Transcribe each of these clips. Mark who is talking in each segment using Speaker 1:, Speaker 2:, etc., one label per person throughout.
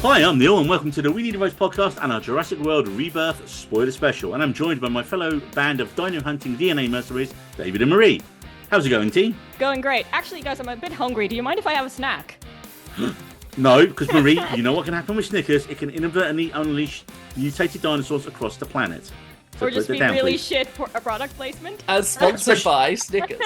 Speaker 1: Hi, I'm Neil, and welcome to the We Need a Voice podcast and our Jurassic World Rebirth spoiler special. And I'm joined by my fellow band of dino hunting DNA mercenaries, David and Marie. How's it going, team?
Speaker 2: Going great. Actually, guys, I'm a bit hungry. Do you mind if I have a snack?
Speaker 1: No, because Marie, you know what can happen with Snickers? It can inadvertently unleash mutated dinosaurs across the planet. So
Speaker 2: or just be down, really please. Shit for a product placement?
Speaker 3: As sponsored by Snickers.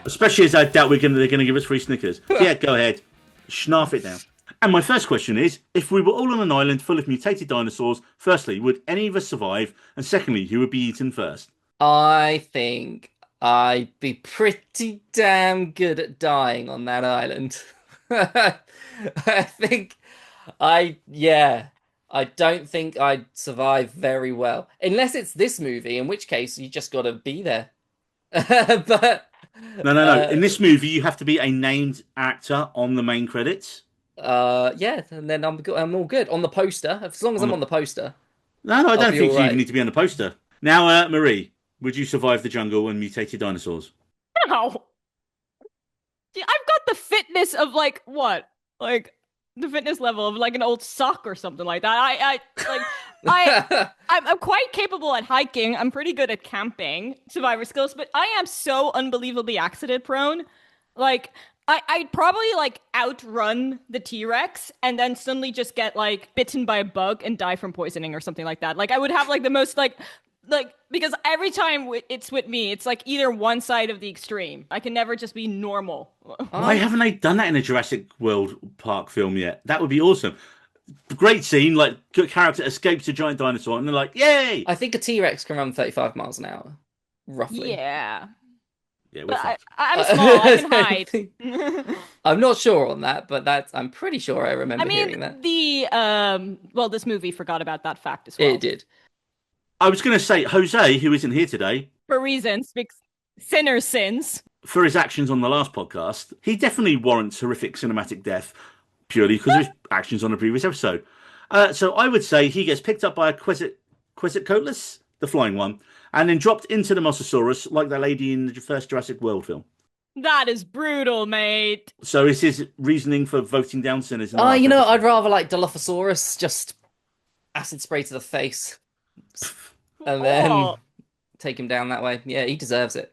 Speaker 1: Especially as I doubt they're going to give us free Snickers. Yeah, go ahead. Schnarf it down. And my first question is, if we were all on an island full of mutated dinosaurs, firstly, would any of us survive? And secondly, who would be eaten first?
Speaker 3: I think I'd be pretty damn good at dying on that island. I don't think I'd survive very well. Unless it's this movie, in which case you just got to be there. But
Speaker 1: No. In this movie, you have to be a named actor on the main credits.
Speaker 3: And then I'm all good on the poster. As long as I'm on the poster.
Speaker 1: No, I don't think you even need to be on the poster. Now, Marie, would you survive the jungle and mutated dinosaurs?
Speaker 2: No. I've got the fitness of the fitness level of like an old sock or something like that. I'm quite capable at hiking. I'm pretty good at camping, survivor skills, but I am so unbelievably accident prone. I'd probably outrun the T-Rex and then suddenly just get bitten by a bug and die from poisoning or something like that. I would have the most because every time it's with me, it's either one side of the extreme. I can never just be normal.
Speaker 1: Why haven't they done that in a Jurassic World Park film yet? That would be awesome. Great scene, good character escapes a giant dinosaur and they're like, yay!
Speaker 3: I think a T-Rex can run 35 miles an hour, roughly.
Speaker 2: Yeah.
Speaker 1: Yeah,
Speaker 2: I'm small. I can hide.
Speaker 3: I'm not sure on that, but I'm pretty sure I remember hearing that.
Speaker 2: This movie forgot about that fact as well.
Speaker 3: It did.
Speaker 1: I was going to say, Jose, who isn't here today,
Speaker 2: for reasons, sinner's sins,
Speaker 1: for his actions on the last podcast, he definitely warrants horrific cinematic death purely because of his actions on the previous episode. So I would say he gets picked up by a Quetzalcoatlus, the flying one, and then dropped into the Mosasaurus like that lady in the first Jurassic World film.
Speaker 2: That is brutal, mate.
Speaker 1: So is his reasoning for voting down sinners?
Speaker 3: I'd rather Dilophosaurus, just acid spray to the face. And then take him down that way. Yeah, he deserves it.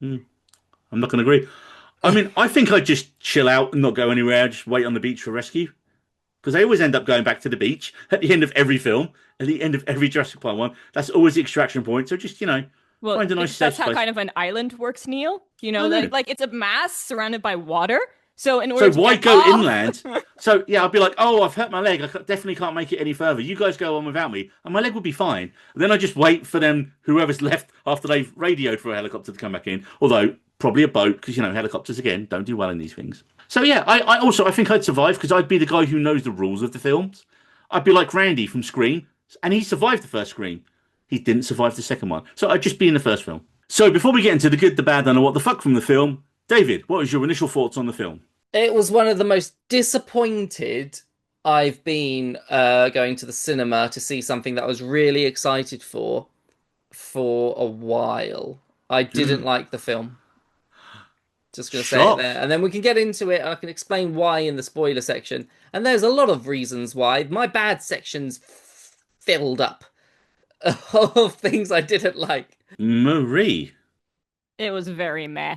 Speaker 1: I'm not going to agree. I mean, I think I'd just chill out and not go anywhere. Just wait on the beach for rescue. Because they always end up going back to the beach at the end of every film, at the end of every Jurassic Park one. That's always the extraction point. So just, find a nice safe
Speaker 2: place. That's how kind of an island works, Neil. It's a mass surrounded by water. So
Speaker 1: why go inland? So yeah, I'd be like, I've hurt my leg. I definitely can't make it any further. You guys go on without me, and my leg will be fine. And then I just wait for them, whoever's left after they've radioed for a helicopter to come back in. Although probably a boat, because helicopters again don't do well in these things. So yeah, I think I'd survive because I'd be the guy who knows the rules of the films. I'd be like Randy from Scream, and he survived the first Scream. He didn't survive the second one, so I'd just be in the first film. So before we get into the good, the bad, and the what the fuck from the film, David, what was your initial thoughts on the film?
Speaker 3: It was one of the most disappointed I've been going to the cinema to see something that I was really excited for a while. I didn't like the film. Just going to say it there. And then we can get into it. I can explain why in the spoiler section. And there's a lot of reasons why. My bad section's filled up of things I didn't like.
Speaker 1: Marie.
Speaker 2: It was very meh.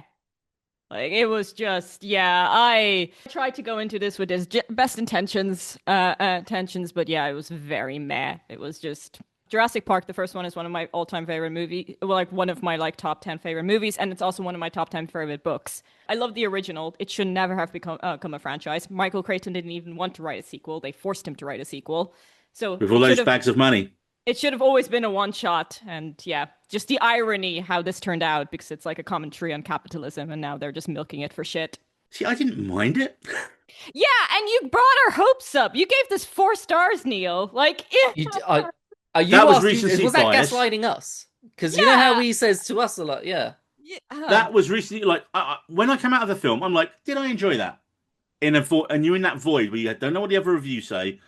Speaker 2: It was just, I tried to go into this with his best intentions, but yeah, it was very meh. It was just... Jurassic Park, the first one, is one of my all-time favorite movies. One of my top 10 favorite movies, and it's also one of my top 10 favorite books. I love the original. It should never have become a franchise. Michael Crichton didn't even want to write a sequel. They forced him to write a sequel. So
Speaker 1: with all those bags of money.
Speaker 2: It should have always been a one-shot, and just the irony how this turned out, because it's like a commentary on capitalism, and now they're just milking it for shit.
Speaker 1: See, I didn't mind it.
Speaker 2: Yeah, and you brought our hopes up. You gave this 4 stars, Neil.
Speaker 1: That was recency
Speaker 3: was that gaslighting us? Because you know how he says to us a lot,
Speaker 1: That was recently, when I came out of the film, I'm like, did I enjoy that? And you're in that void where you don't know what the other reviews say.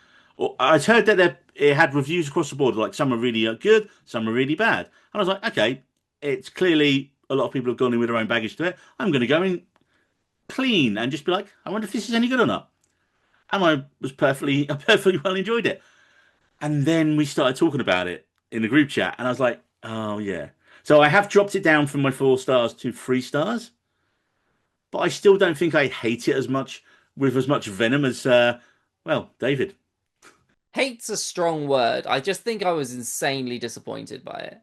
Speaker 1: I'd heard that it had reviews across the board, some are really good, some are really bad. And I was like, okay, it's clearly a lot of people have gone in with their own baggage to it. I'm going to go in clean and just be like, I wonder if this is any good or not. and I perfectly well enjoyed it. And then we started talking about it in the group chat, and I was like, oh yeah. So I have dropped it down from my 4 stars to 3 stars, but I still don't think I hate it as much with as much venom as well, David.
Speaker 3: Hate's a strong word. I just think I was insanely disappointed by it.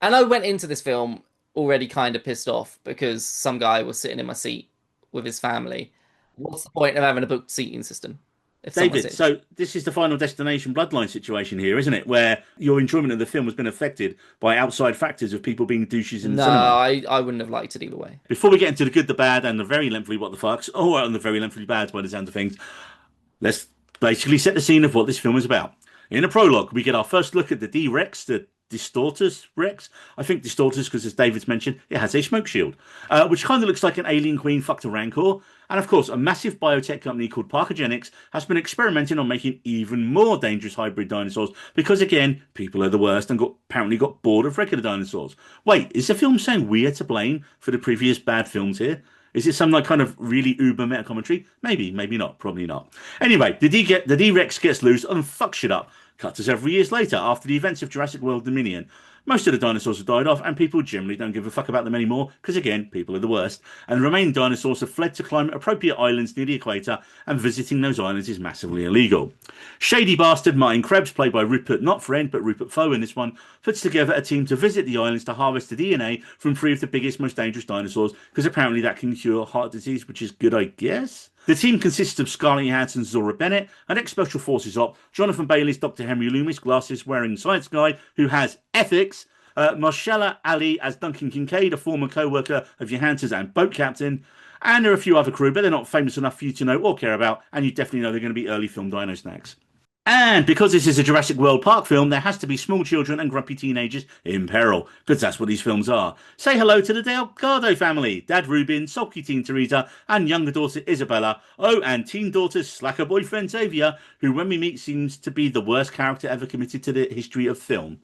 Speaker 3: And I went into this film already kind of pissed off because some guy was sitting in my seat with his family. What's the point of having a booked seating system if someone's
Speaker 1: David,
Speaker 3: in?
Speaker 1: so this is the Final Destination Bloodline situation here, isn't it? Where your enjoyment of the film has been affected by outside factors of people being douches in the
Speaker 3: No,
Speaker 1: cinema.
Speaker 3: I wouldn't have liked it either way.
Speaker 1: Before we get into the good, the bad, and the very lengthy what the fucks, and the very lengthy bads by the sound of things, let's basically set the scene of what this film is about. In a prologue, we get our first look at the D-Rex, the Distortus Rex. I think Distortus because, as David's mentioned, it has a smoke shield, which kind of looks like an alien queen fucked a rancor. And of course, a massive biotech company called Parkergenics has been experimenting on making even more dangerous hybrid dinosaurs because, again, people are the worst and apparently got bored of regular dinosaurs. Wait, is the film saying we are to blame for the previous bad films here? Is it some like kind of really uber meta commentary? Maybe, maybe not, probably not. Anyway, the D-Rex gets loose and fucks shit up. Cut to several years later, after the events of Jurassic World Dominion. Most of the dinosaurs have died off, and people generally don't give a fuck about them anymore, because again, people are the worst. And the remaining dinosaurs have fled to climate-appropriate islands near the equator, and visiting those islands is massively illegal. Shady bastard Martin Krebs, played by Rupert, not friend, but Rupert Foe in this one, puts together a team to visit the islands to harvest the DNA from 3 of the biggest, most dangerous dinosaurs, because apparently that can cure heart disease, which is good, I guess. The team consists of Scarlett Johansson's Zora Bennett, an ex-Special Forces op, Jonathan Bailey's Dr. Henry Loomis, glasses-wearing science guy who has ethics, Mahershala Ali as Duncan Kincaid, a former co-worker of Johansson's and boat captain, and there are a few other crew, but they're not famous enough for you to know or care about, and you definitely know they're going to be early film dino snacks. And because this is a Jurassic World Park film, there has to be small children and grumpy teenagers in peril, because that's what these films are. Say hello to the Delgado family, Dad Rubin, sulky teen Teresa, and younger daughter Isabella. Oh, and teen daughter's slacker boyfriend Xavier, who when we meet seems to be the worst character ever committed to the history of film.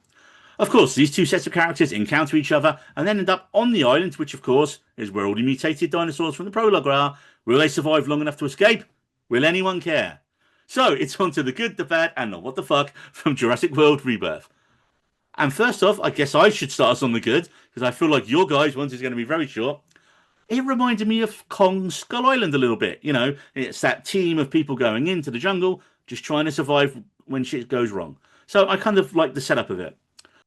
Speaker 1: Of course, these two sets of characters encounter each other and then end up on the island, which of course is where all the mutated dinosaurs from the prologue are. Will they survive long enough to escape? Will anyone care? So it's on to the good, the bad, and the what the fuck from Jurassic World Rebirth. And first off, I guess I should start us on the good, because I feel like your guys' ones is going to be very short. It reminded me of Kong's Skull Island a little bit. You know, it's that team of people going into the jungle, just trying to survive when shit goes wrong. So I kind of like the setup of it.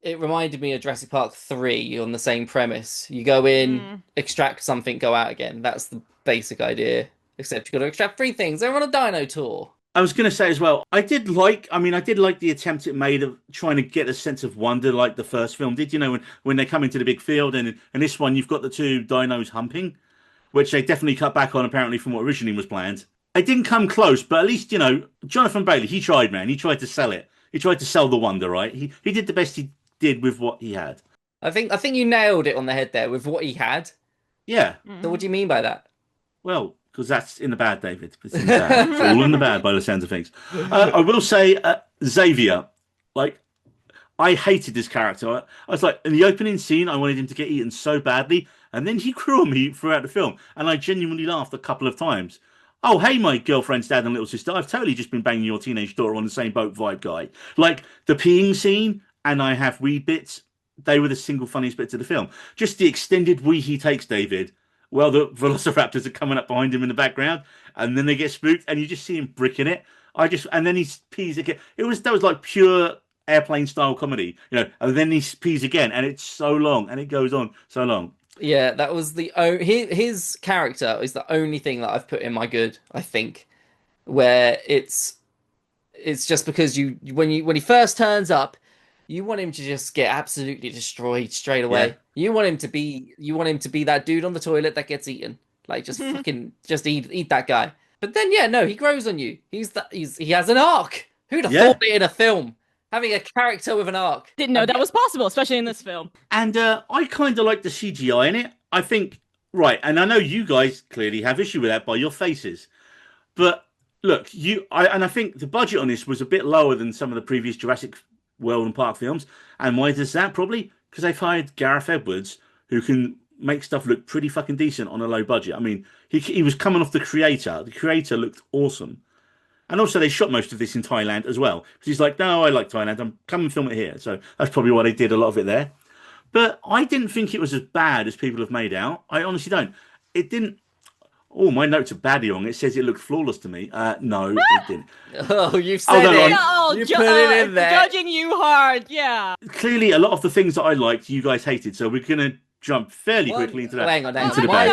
Speaker 3: It reminded me of Jurassic Park 3 on the same premise. You go in, extract something, go out again. That's the basic idea. Except you've got to extract 3 things. They're on a dino tour.
Speaker 1: I was going to say as well, I did like the attempt it made of trying to get a sense of wonder like the first film did, you know, when they come into the big field, and in this one you've got the 2 dinos humping, which they definitely cut back on apparently from what originally was planned. It didn't come close, but at least, you know, Jonathan Bailey, he tried, man. He tried to sell it. He tried to sell the wonder, right? He did the best he did with what he had.
Speaker 3: I think you nailed it on the head there with what he had.
Speaker 1: Yeah.
Speaker 3: So what do you mean by that?
Speaker 1: Well, because that's in the bad, David. It's in the bad. It's all in the bad by the sounds of things. I will say Xavier, like, I hated this character. I was like, in the opening scene, I wanted him to get eaten so badly, and then he grew on me throughout the film, and I genuinely laughed a couple of times. Oh, hey, my girlfriend's dad and little sister, I've totally just been banging your teenage daughter on the same boat vibe guy. Like, the peeing scene, and I have weed bits, they were the single funniest bits of the film. Just the extended wee he takes, David, well, the velociraptors are coming up behind him in the background, and then they get spooked, and you just see him bricking it. And then he pees again. That was like pure airplane style comedy, you know. And then he pees again, and it's so long, and it goes on so long.
Speaker 3: Yeah, that was his character is the only thing that I've put in my good, I think, where it's just because when he first turns up, you want him to just get absolutely destroyed straight away. Yeah. You want him to be that dude on the toilet that gets eaten. Like, just fucking just eat that guy. But then he grows on you. He has an arc. Who'd have thought it in a film? Having a character with an arc.
Speaker 2: Didn't know that was possible, especially in this film.
Speaker 1: And I kind of like the CGI in it. I think, right, and I know you guys clearly have issue with that by your faces. But look, I think the budget on this was a bit lower than some of the previous Jurassic World and Park films. And why does that? Probably because they've hired Gareth Edwards, who can make stuff look pretty fucking decent on a low budget. I mean, he was coming off The Creator. The Creator looked awesome. And also, they shot most of this in Thailand as well. Because he's like, no, I like Thailand. I'm come and film it here. So that's probably why they did a lot of it there. But I didn't think it was as bad as people have made out. I honestly don't. It didn't. Oh, my notes are badly wrong. It says it looked flawless to me. No, it didn't.
Speaker 3: Oh, you've said
Speaker 1: no,
Speaker 3: it.
Speaker 2: No,
Speaker 3: You put it in there.
Speaker 2: Judging you hard, yeah.
Speaker 1: Clearly, a lot of the things that I liked, you guys hated. So we're going to jump fairly quickly into that.
Speaker 3: Hang on.
Speaker 1: into the
Speaker 2: no,
Speaker 1: bad.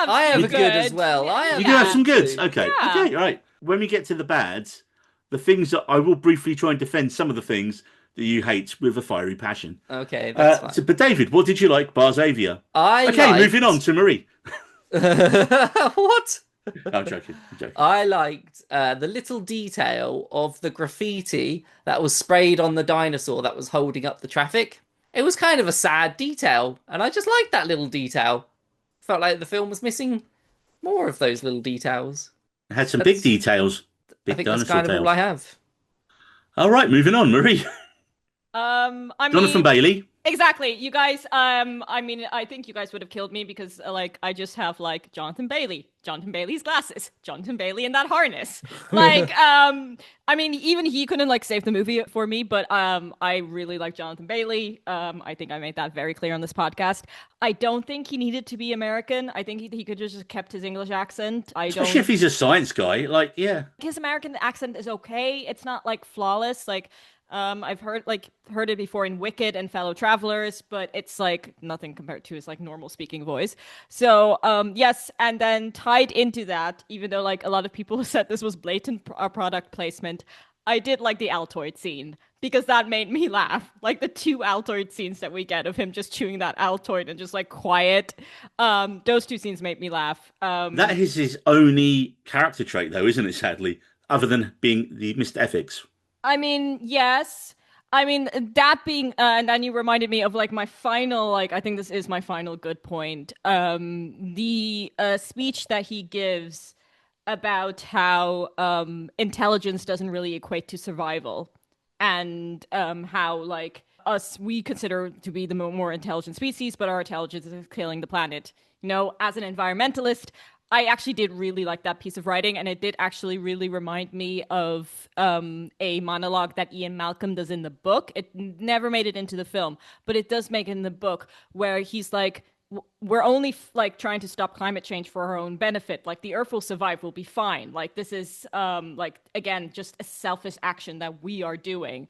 Speaker 3: I have a
Speaker 2: good.
Speaker 3: good as well. I have
Speaker 1: You do have some
Speaker 3: good
Speaker 1: goods.
Speaker 3: too.
Speaker 1: Okay.
Speaker 2: Yeah.
Speaker 1: Okay, right. When we get to the bads, the things that I will briefly try and defend some of the things that you hate with a fiery passion.
Speaker 3: Okay, that's fine.
Speaker 1: But David, what did you like, bar Xavier?
Speaker 3: Okay,
Speaker 1: moving on to Marie.
Speaker 3: What?
Speaker 1: I'm joking.
Speaker 3: I liked the little detail of the graffiti that was sprayed on the dinosaur that was holding up the traffic. It was kind of a sad detail, and I just liked that little detail. Felt like the film was missing more of those little details.
Speaker 1: It had some big details. Big
Speaker 3: I think
Speaker 1: dinosaur
Speaker 3: that's kind of
Speaker 1: tails.
Speaker 3: all I have.
Speaker 1: All right, moving on, Marie.
Speaker 2: mean,
Speaker 1: Jonathan Bailey.
Speaker 2: exactly. You guys, I mean, I think you guys would have killed me because, like, I just have like Jonathan Bailey's glasses, Jonathan Bailey in that harness. Like, I mean, even he couldn't like save the movie for me, but I really like Jonathan Bailey. I think I made that very clear on this podcast. I don't think he needed to be American. I think he could just kept his English accent.
Speaker 1: Especially if he's a science guy. Like, yeah.
Speaker 2: His American accent is okay. It's not like flawless. Like, I've heard it before in Wicked and Fellow Travelers, but it's like nothing compared to his like normal speaking voice. So yes, and then tied into that, even though like a lot of people said this was blatant product placement, I did like the Altoid scene because that made me laugh. Like the 2 Altoid scenes that we get of him just chewing that Altoid and just like quiet. Those 2 scenes made me laugh.
Speaker 1: That is his only character trait, though, isn't it? Sadly, other than being the Mr. Ethics.
Speaker 2: I mean, yes. I mean, that being, and then you reminded me of like my final, like, I think this is my final good point. The speech that he gives about how intelligence doesn't really equate to survival, and how like us, we consider to be the more intelligent species, but our intelligence is killing the planet. You know, as an environmentalist, I actually did really like that piece of writing, and it did actually really remind me of a monologue that Ian Malcolm does in the book. It never made it into the film, but it does make it in the book, where he's like, we're only like trying to stop climate change for our own benefit. Like the Earth will survive, we'll be fine. Like this is like again just a selfish action that we are doing.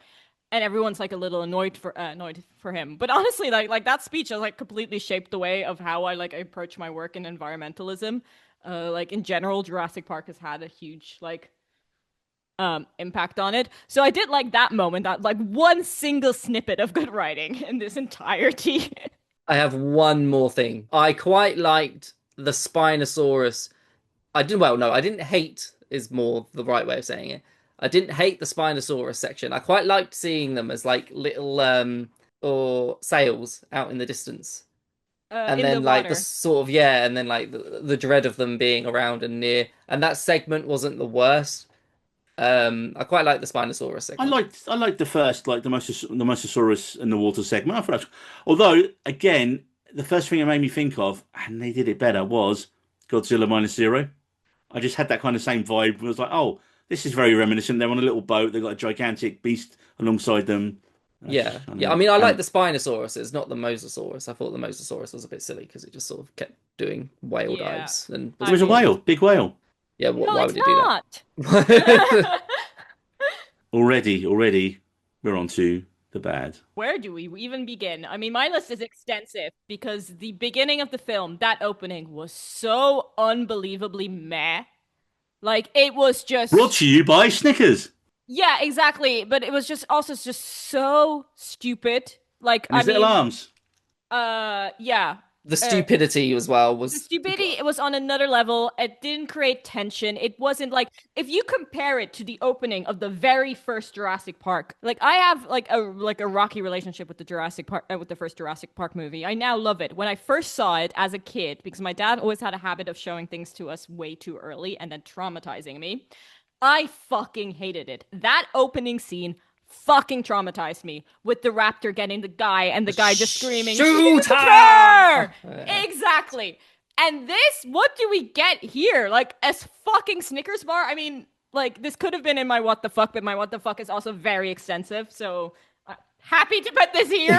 Speaker 2: And everyone's like a little annoyed for him. But honestly, like that speech has like completely shaped the way of how I like approach my work in environmentalism. Like in general, Jurassic Park has had a huge like impact on it. So I did like that moment, that like one single snippet of good writing in this entirety.
Speaker 3: I have one more thing. I quite liked the Spinosaurus. I didn't hate is more the right way of saying it. I didn't hate the Spinosaurus section. I quite liked seeing them as like little or sails out in the distance. And then like the sort of and then like the dread of them being around and near, and that segment wasn't the worst. I quite like the Spinosaurus segment.
Speaker 1: I liked the first, like the Mosasaurus in the water segment. I thought although again, the first thing it made me think of, and they did it better, was Godzilla -Zero. I just had that kind of same vibe. It was like, oh, this is very reminiscent. They're on a little boat. They've got a gigantic beast alongside them.
Speaker 3: Yeah. I mean, I like the Spinosaurus. It's not the Mosasaurus. I thought the Mosasaurus was a bit silly because it just sort of kept doing whale dives. And
Speaker 1: it was a whale, big whale.
Speaker 3: Yeah, why would it do
Speaker 2: that?
Speaker 1: Already, we're on to the bad.
Speaker 2: Where do we even begin? I mean, my list is extensive because the beginning of the film, that opening, was so unbelievably meh. Like, it was just...
Speaker 1: Brought to you by Snickers.
Speaker 2: Yeah, exactly. But it was just also just so stupid. Like,
Speaker 1: and his little arms.
Speaker 2: Yeah.
Speaker 3: The stupidity as well was...
Speaker 2: The stupidity, it was on another level. It didn't create tension. It wasn't like... If you compare it to the opening of the very first Jurassic Park, like, I have like a rocky relationship with the first Jurassic Park movie. I now love it. When I first saw it as a kid, because my dad always had a habit of showing things to us way too early and then traumatizing me, I fucking hated it. That opening scene fucking traumatized me, with the raptor getting the guy and the guy just screaming, "Shoot her!" Exactly. And this, what do we get here? Like, a fucking Snickers bar? I mean, like this could have been in my what the fuck, but my what the fuck is also very extensive. So happy to put this here.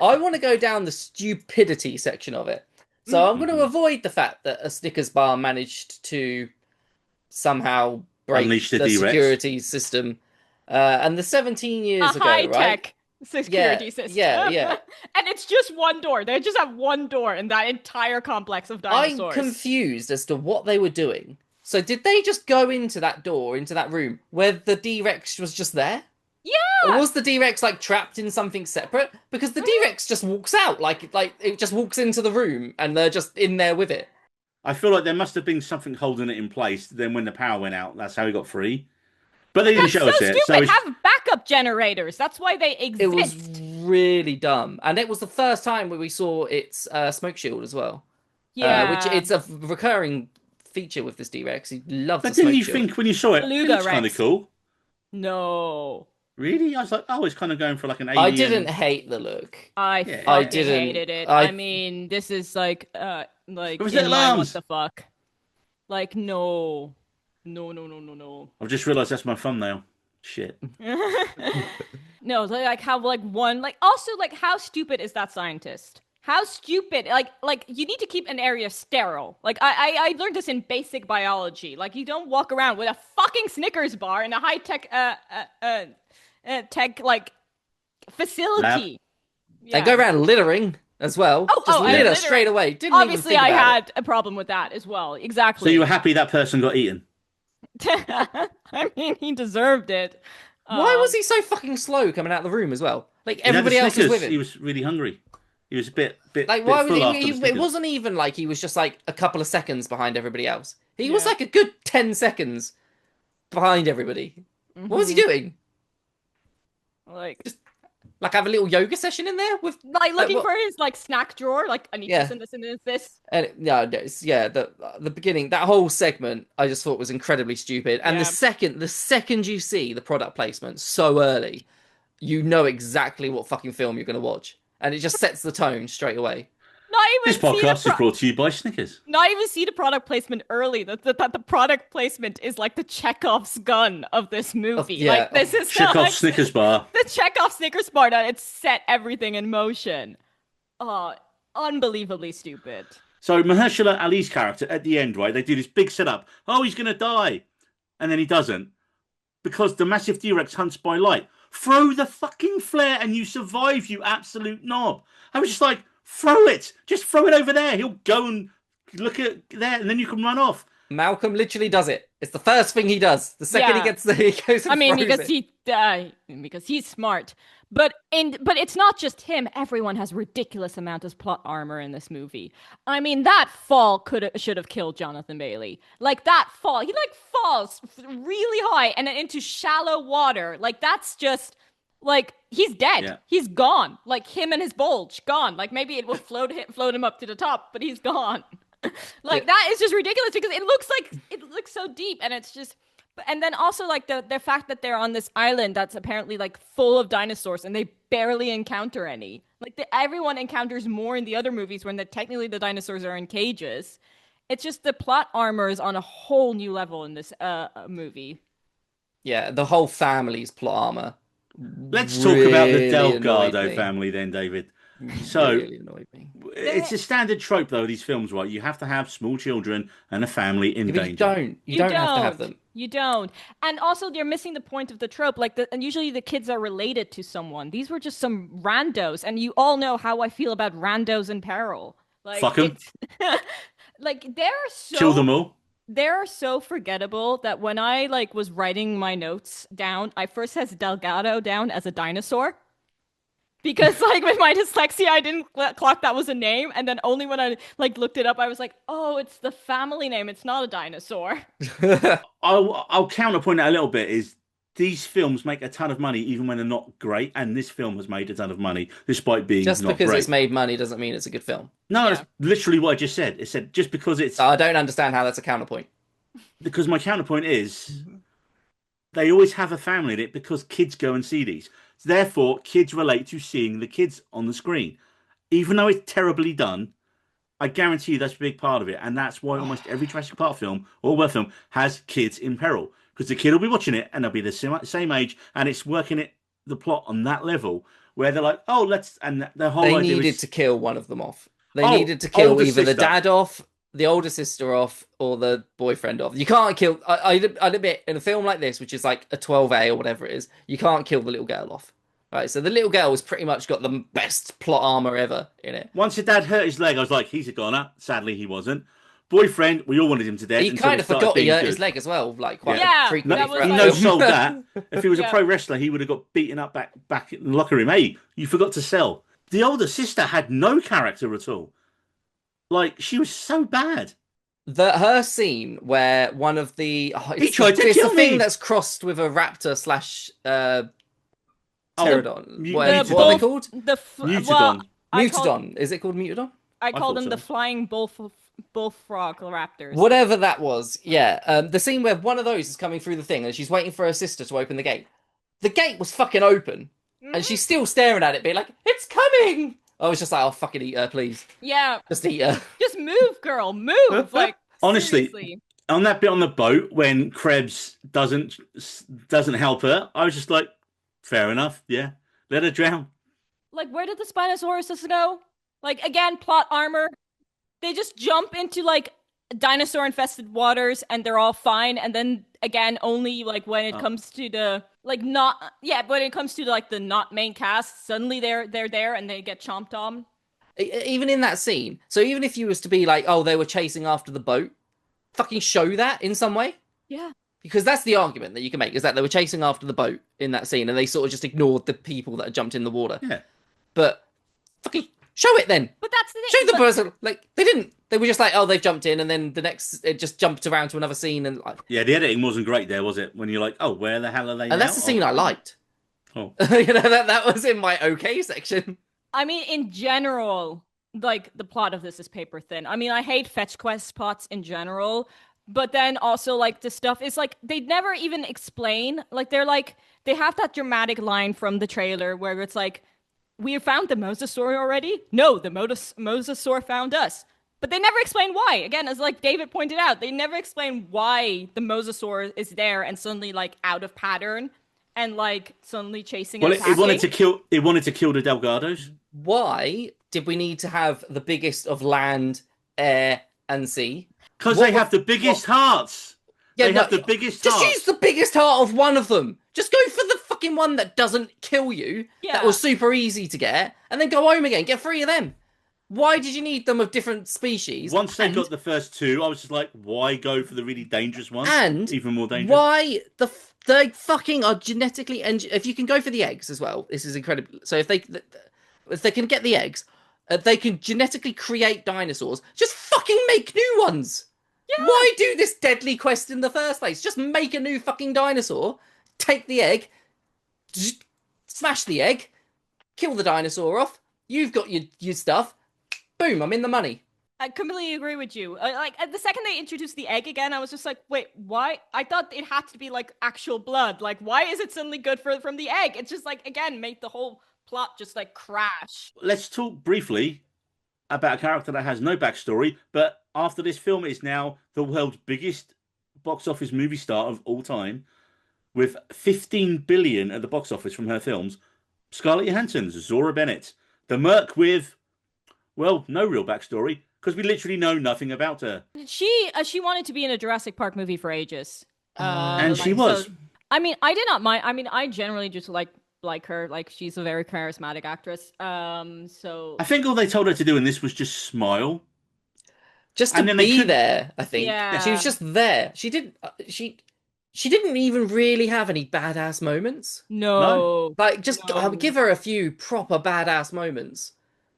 Speaker 3: I want to go down the stupidity section of it. So I'm going to avoid the fact that a Snickers bar managed to somehow break
Speaker 1: Unleash
Speaker 3: the
Speaker 1: the D-Rex.
Speaker 3: security system. And the 17 years ago,
Speaker 2: high
Speaker 3: right?
Speaker 2: tech security system.
Speaker 3: Yeah.
Speaker 2: And it's just one door. They just have one door in that entire complex of dinosaurs.
Speaker 3: I'm confused as to what they were doing. So did they just go into that door, into that room, where the D-Rex was just there?
Speaker 2: Yeah!
Speaker 3: Or was the D-Rex, like, trapped in something separate? Because the D-Rex just walks out, like it just walks into the room, and they're just in there with it.
Speaker 1: I feel like there must have been something holding it in place. Then when the power went out, that's how he got free. But they didn't show us it.
Speaker 2: So
Speaker 1: It's...
Speaker 2: have backup generators. That's why they exist.
Speaker 3: It was really dumb. And it was the first time where we saw its smoke shield as well.
Speaker 2: Yeah.
Speaker 3: Which it's a recurring feature with this D-Rex. He loves
Speaker 1: But
Speaker 3: the smoke
Speaker 1: didn't you
Speaker 3: shield.
Speaker 1: think when you saw it,
Speaker 2: Beluga
Speaker 1: it's kind of
Speaker 2: Rex.
Speaker 1: cool?
Speaker 2: No.
Speaker 1: Really? I was like, oh, it's kind of going for like an alien.
Speaker 3: I didn't hate the look.
Speaker 2: I
Speaker 3: didn't-
Speaker 2: hated it.
Speaker 3: I-
Speaker 2: I mean, this is like
Speaker 1: It was
Speaker 2: in
Speaker 1: little
Speaker 2: line, what
Speaker 1: arms.
Speaker 2: the fuck? Like, no. No.
Speaker 1: I've just realised that's my thumbnail. Shit.
Speaker 2: No, like how like one like also like how stupid is that scientist? How stupid? Like you need to keep an area sterile. Like I learned this in basic biology. Like you don't walk around with a fucking Snickers bar in a high tech tech like facility.
Speaker 3: They go around littering as well. Just litter
Speaker 2: littering.
Speaker 3: straight away. Didn't
Speaker 2: Obviously,
Speaker 3: even think
Speaker 2: I
Speaker 3: about
Speaker 2: had a problem with that as well. Exactly.
Speaker 1: So you were happy that person got eaten?
Speaker 2: I mean, he deserved it.
Speaker 3: Why was he so fucking slow coming out of the room as well? Like
Speaker 1: He had the
Speaker 3: everybody else was
Speaker 1: Snickers.
Speaker 3: with him.
Speaker 1: He was really hungry. He was a bit
Speaker 3: Like why
Speaker 1: full
Speaker 3: was
Speaker 1: after
Speaker 3: he?
Speaker 1: the
Speaker 3: It
Speaker 1: Snickers.
Speaker 3: wasn't even like he was just like a couple of seconds behind everybody else. He was
Speaker 2: Yeah.
Speaker 3: like a good 10 seconds behind everybody. What was he doing?
Speaker 2: Like
Speaker 3: Like have a little yoga session in there with
Speaker 2: looking
Speaker 3: what-
Speaker 2: for his like snack drawer? Like I need
Speaker 3: Yeah.
Speaker 2: this and this and this.
Speaker 3: And the beginning, that whole segment, I just thought was incredibly stupid. And
Speaker 2: Yeah.
Speaker 3: the second you see the product placement so early, you know exactly what fucking film you're going to watch, and it just sets the tone straight away.
Speaker 2: Not even
Speaker 1: This
Speaker 2: see the
Speaker 1: podcast is brought to you by Snickers.
Speaker 2: not even see the product placement early. That the product placement is like the Chekhov's gun of this movie.
Speaker 3: yeah.
Speaker 2: Like this is
Speaker 1: Check
Speaker 2: not
Speaker 1: off Snickers bar.
Speaker 2: the Chekhov Snickers bar that it set everything in motion. Oh, unbelievably stupid.
Speaker 1: So Mahershala Ali's character at the end, right? They do this big setup. Oh, he's going to die. And then he doesn't. Because the massive D-Rex hunts by light. Throw the fucking flare and you survive, you absolute knob. I was just like, throw it. Just throw it over there. He'll go and look at there and then you can run off.
Speaker 3: Malcolm literally does it. It's the first thing he does. The second he
Speaker 2: Yeah.
Speaker 3: gets there, he goes and
Speaker 2: I mean,
Speaker 3: throws
Speaker 2: because he's smart. But it's not just him. Everyone has ridiculous amount of plot armor in this movie. I mean, that fall should have killed Jonathan Bailey. Like that fall, he like falls really high and then into shallow water. Like that's just like he's dead.
Speaker 1: Yeah.
Speaker 2: He's gone. Like him and his bulge gone. Like maybe it will float him up to the top, but he's gone. Like that is just ridiculous because it looks so deep and it's just. And then also like the fact that they're on this island that's apparently like full of dinosaurs and they barely encounter any. Like everyone encounters more in the other movies when technically the dinosaurs are in cages. It's just the plot armor is on a whole new level in this movie.
Speaker 3: Yeah, the whole family's plot armor.
Speaker 1: Let's talk about the
Speaker 3: really
Speaker 1: Delgado
Speaker 3: annoyed me.
Speaker 1: family then, David. So
Speaker 3: Really annoyed me.
Speaker 1: it's a standard trope though, these films, right? You have to have small children and a family in
Speaker 3: Yeah, but
Speaker 1: danger.
Speaker 3: you don't have to have them.
Speaker 2: You don't. And also, you're missing the point of the trope. Like, and usually the kids are related to someone. These were just some randos, and you all know how I feel about randos in peril. Like,
Speaker 1: Fuck 'em.
Speaker 2: like they're so
Speaker 1: Kill them all.
Speaker 2: they're so forgettable that when I like was writing my notes down, I first had Delgado down as a dinosaur. Because like with my dyslexia, I didn't clock that was a name, and then only when I like looked it up, I was like, "Oh, it's the family name. It's not a dinosaur."
Speaker 1: I'll counterpoint that a little bit. Is these films make a ton of money even when they're not great, and this film has made a ton of money despite being
Speaker 3: Just
Speaker 1: not
Speaker 3: because
Speaker 1: great.
Speaker 3: it's made money doesn't mean it's a good film.
Speaker 1: No,
Speaker 2: Yeah.
Speaker 1: that's literally what I just said. It said just because it's
Speaker 3: So I don't understand how that's a counterpoint.
Speaker 1: because my counterpoint is they always have a family in it because kids go and see these. Therefore, kids relate to seeing the kids on the screen. Even though it's terribly done, I guarantee you that's a big part of it, and that's why almost every Jurassic Park film or World film has kids in peril because the kid will be watching it and they'll be the same age, and it's working it the plot on that level where they're like, oh, let's, and the whole
Speaker 3: They
Speaker 1: idea
Speaker 3: needed
Speaker 1: is
Speaker 3: to kill one of them off. They
Speaker 1: Oh,
Speaker 3: needed to kill
Speaker 1: older
Speaker 3: either the
Speaker 1: sister.
Speaker 3: dad off, the older sister off, or the boyfriend off. You can't kill. I'd admit, in a film like this, which is like a 12A or whatever it is, you can't kill the little girl off. Right, so the little girl has pretty much got the best plot armor ever in it.
Speaker 1: once your dad hurt his leg, I was like, he's a goner. Sadly, he wasn't. Boyfriend, we all wanted him to death.
Speaker 3: He
Speaker 1: until
Speaker 3: kind of
Speaker 1: started
Speaker 3: forgot he
Speaker 1: being
Speaker 3: hurt
Speaker 1: good.
Speaker 3: his leg as well, like quite
Speaker 2: Yeah,
Speaker 3: frequently.
Speaker 2: that was
Speaker 1: He
Speaker 2: like-
Speaker 1: no sold that. If he was
Speaker 2: Yeah.
Speaker 1: a pro wrestler, he would have got beaten up back in the locker room. Hey, you forgot to sell. The older sister had no character at all. Like, she was so bad.
Speaker 3: Her scene where one of the
Speaker 1: He tried to
Speaker 3: it's
Speaker 1: kill
Speaker 3: the thing
Speaker 1: me.
Speaker 3: that's crossed with a raptor slash
Speaker 1: Oh,
Speaker 3: pterodon.
Speaker 1: mu-
Speaker 3: What are
Speaker 1: Mutodon.
Speaker 3: they called?
Speaker 1: Mutodon.
Speaker 2: Well, I called,
Speaker 3: Mutodon. Is it called Mutodon?
Speaker 2: I
Speaker 1: thought
Speaker 2: called them
Speaker 1: so.
Speaker 2: the flying bullfrog raptors.
Speaker 3: Whatever that was, yeah. The scene where one of those is coming through the thing and she's waiting for her sister to open the gate. The gate was fucking open,
Speaker 2: Mhm.
Speaker 3: and she's still staring at it, being like, "It's coming!" I was just like, "Oh, fucking eat her, please.
Speaker 2: Yeah,
Speaker 3: Just eat her."
Speaker 2: just move, girl, move. Like
Speaker 1: Honestly,
Speaker 2: seriously.
Speaker 1: On that bit on the boat when Krebs doesn't help her, I was just like, fair enough. Yeah, let her drown.
Speaker 2: Like, where did the Spinosaurus go? Like, again, plot armor. They just jump into like dinosaur-infested waters, and they're all fine. And then again, only like when it comes to the like not when it comes to like the not main cast, suddenly they're there and they get chomped on.
Speaker 3: Even in that scene. So even if you was to be like, "Oh, they were chasing after the boat," fucking show that in some way.
Speaker 2: Yeah.
Speaker 3: Because that's the argument that you can make, is that they were chasing after the boat in that scene and they sort of just ignored the people that had jumped in the water.
Speaker 1: Yeah.
Speaker 3: But fucking show it then.
Speaker 2: But that's the thing.
Speaker 3: Show the
Speaker 2: but-
Speaker 3: person. Like, they didn't. They were just like, "Oh, they've jumped in," and then the next, it just jumped around to another scene. And like,
Speaker 1: Yeah, the editing wasn't great there, was it? When you're like, oh, where the hell are they now?
Speaker 3: and that's the scene I liked.
Speaker 1: Oh.
Speaker 3: You know, that was in my okay section.
Speaker 2: I mean, in general, like the plot of this is paper thin. I mean, I hate fetch quest plots in general, but then also like the stuff is like they never even explain. Like they're like they have that dramatic line from the trailer where it's like, "We found the mosasaur already." No, the mosasaur found us. But they never explain why. Again, as like David pointed out, they never explain why the mosasaur is there and suddenly like out of pattern and like suddenly chasing.
Speaker 1: Well,
Speaker 2: and
Speaker 1: it wanted to
Speaker 2: attacking.
Speaker 1: kill. It wanted to kill the Delgados.
Speaker 3: Why did we need to have the biggest of land, air, and sea?
Speaker 1: Because
Speaker 3: What
Speaker 1: they
Speaker 3: was-
Speaker 1: have the biggest hearts.
Speaker 3: Yeah,
Speaker 1: They
Speaker 3: no,
Speaker 1: have the biggest
Speaker 3: Just
Speaker 1: hearts.
Speaker 3: use the biggest heart of one of them. Just go for the fucking one that doesn't kill you.
Speaker 2: Yeah.
Speaker 3: That was super easy to get, and then go home again. Get 3 of them. Why did you need them of different species?
Speaker 1: Once they
Speaker 3: And
Speaker 1: got the first 2, I was just like, why go for the really dangerous one?
Speaker 3: And
Speaker 1: even more dangerous.
Speaker 3: why they fucking are genetically if you can go for the eggs as well, this is incredible. So if they can get the eggs, they can genetically create dinosaurs. Just fucking make new ones.
Speaker 2: Yeah.
Speaker 3: Why do this deadly quest in the first place? Just make a new fucking dinosaur, take the egg, smash the egg, kill the dinosaur off. You've got your stuff. Boom, I'm in the money.
Speaker 2: I completely agree with you. Like the second they introduced the egg again, I was just like, wait, why? I thought it had to be like actual blood. Like, why is it suddenly good from the egg? It's just like again, made the whole plot just like crash.
Speaker 1: Let's talk briefly about a character that has no backstory, but after this film is now the world's biggest box office movie star of all time, with 15 billion at the box office from her films. Scarlett Johansson, Zora Bennett, the Merc with, well, no real backstory because we literally know nothing about her.
Speaker 2: She wanted to be in a Jurassic Park movie for ages,
Speaker 1: And she
Speaker 2: like,
Speaker 1: was.
Speaker 2: so- I mean, I did not mind. I mean, I generally just like her. Like she's a very charismatic actress. So
Speaker 1: I think all they told her to do in this was just smile.
Speaker 3: Just to
Speaker 1: And then they
Speaker 3: be
Speaker 1: could-
Speaker 3: there, I think.
Speaker 2: Yeah.
Speaker 3: She was just there. She didn't even really have any badass moments.
Speaker 2: no.
Speaker 3: Like, just
Speaker 2: No.
Speaker 3: give her a few proper badass moments.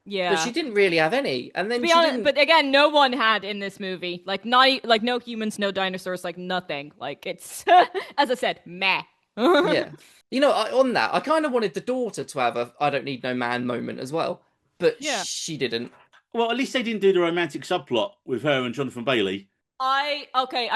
Speaker 2: Yeah.
Speaker 3: But she didn't really have any. And then
Speaker 2: To be
Speaker 3: she
Speaker 2: honest,
Speaker 3: didn't...
Speaker 2: but again, no one had in this movie. Like not like no humans, no dinosaurs, like nothing. Like it's as I said, meh.
Speaker 3: Yeah. You know, on that, I kind of wanted the daughter to have a I don't need no man moment as well. But
Speaker 2: Yeah.
Speaker 3: she didn't.
Speaker 1: Well, at least they didn't do the romantic subplot with her and Jonathan Bailey.
Speaker 2: I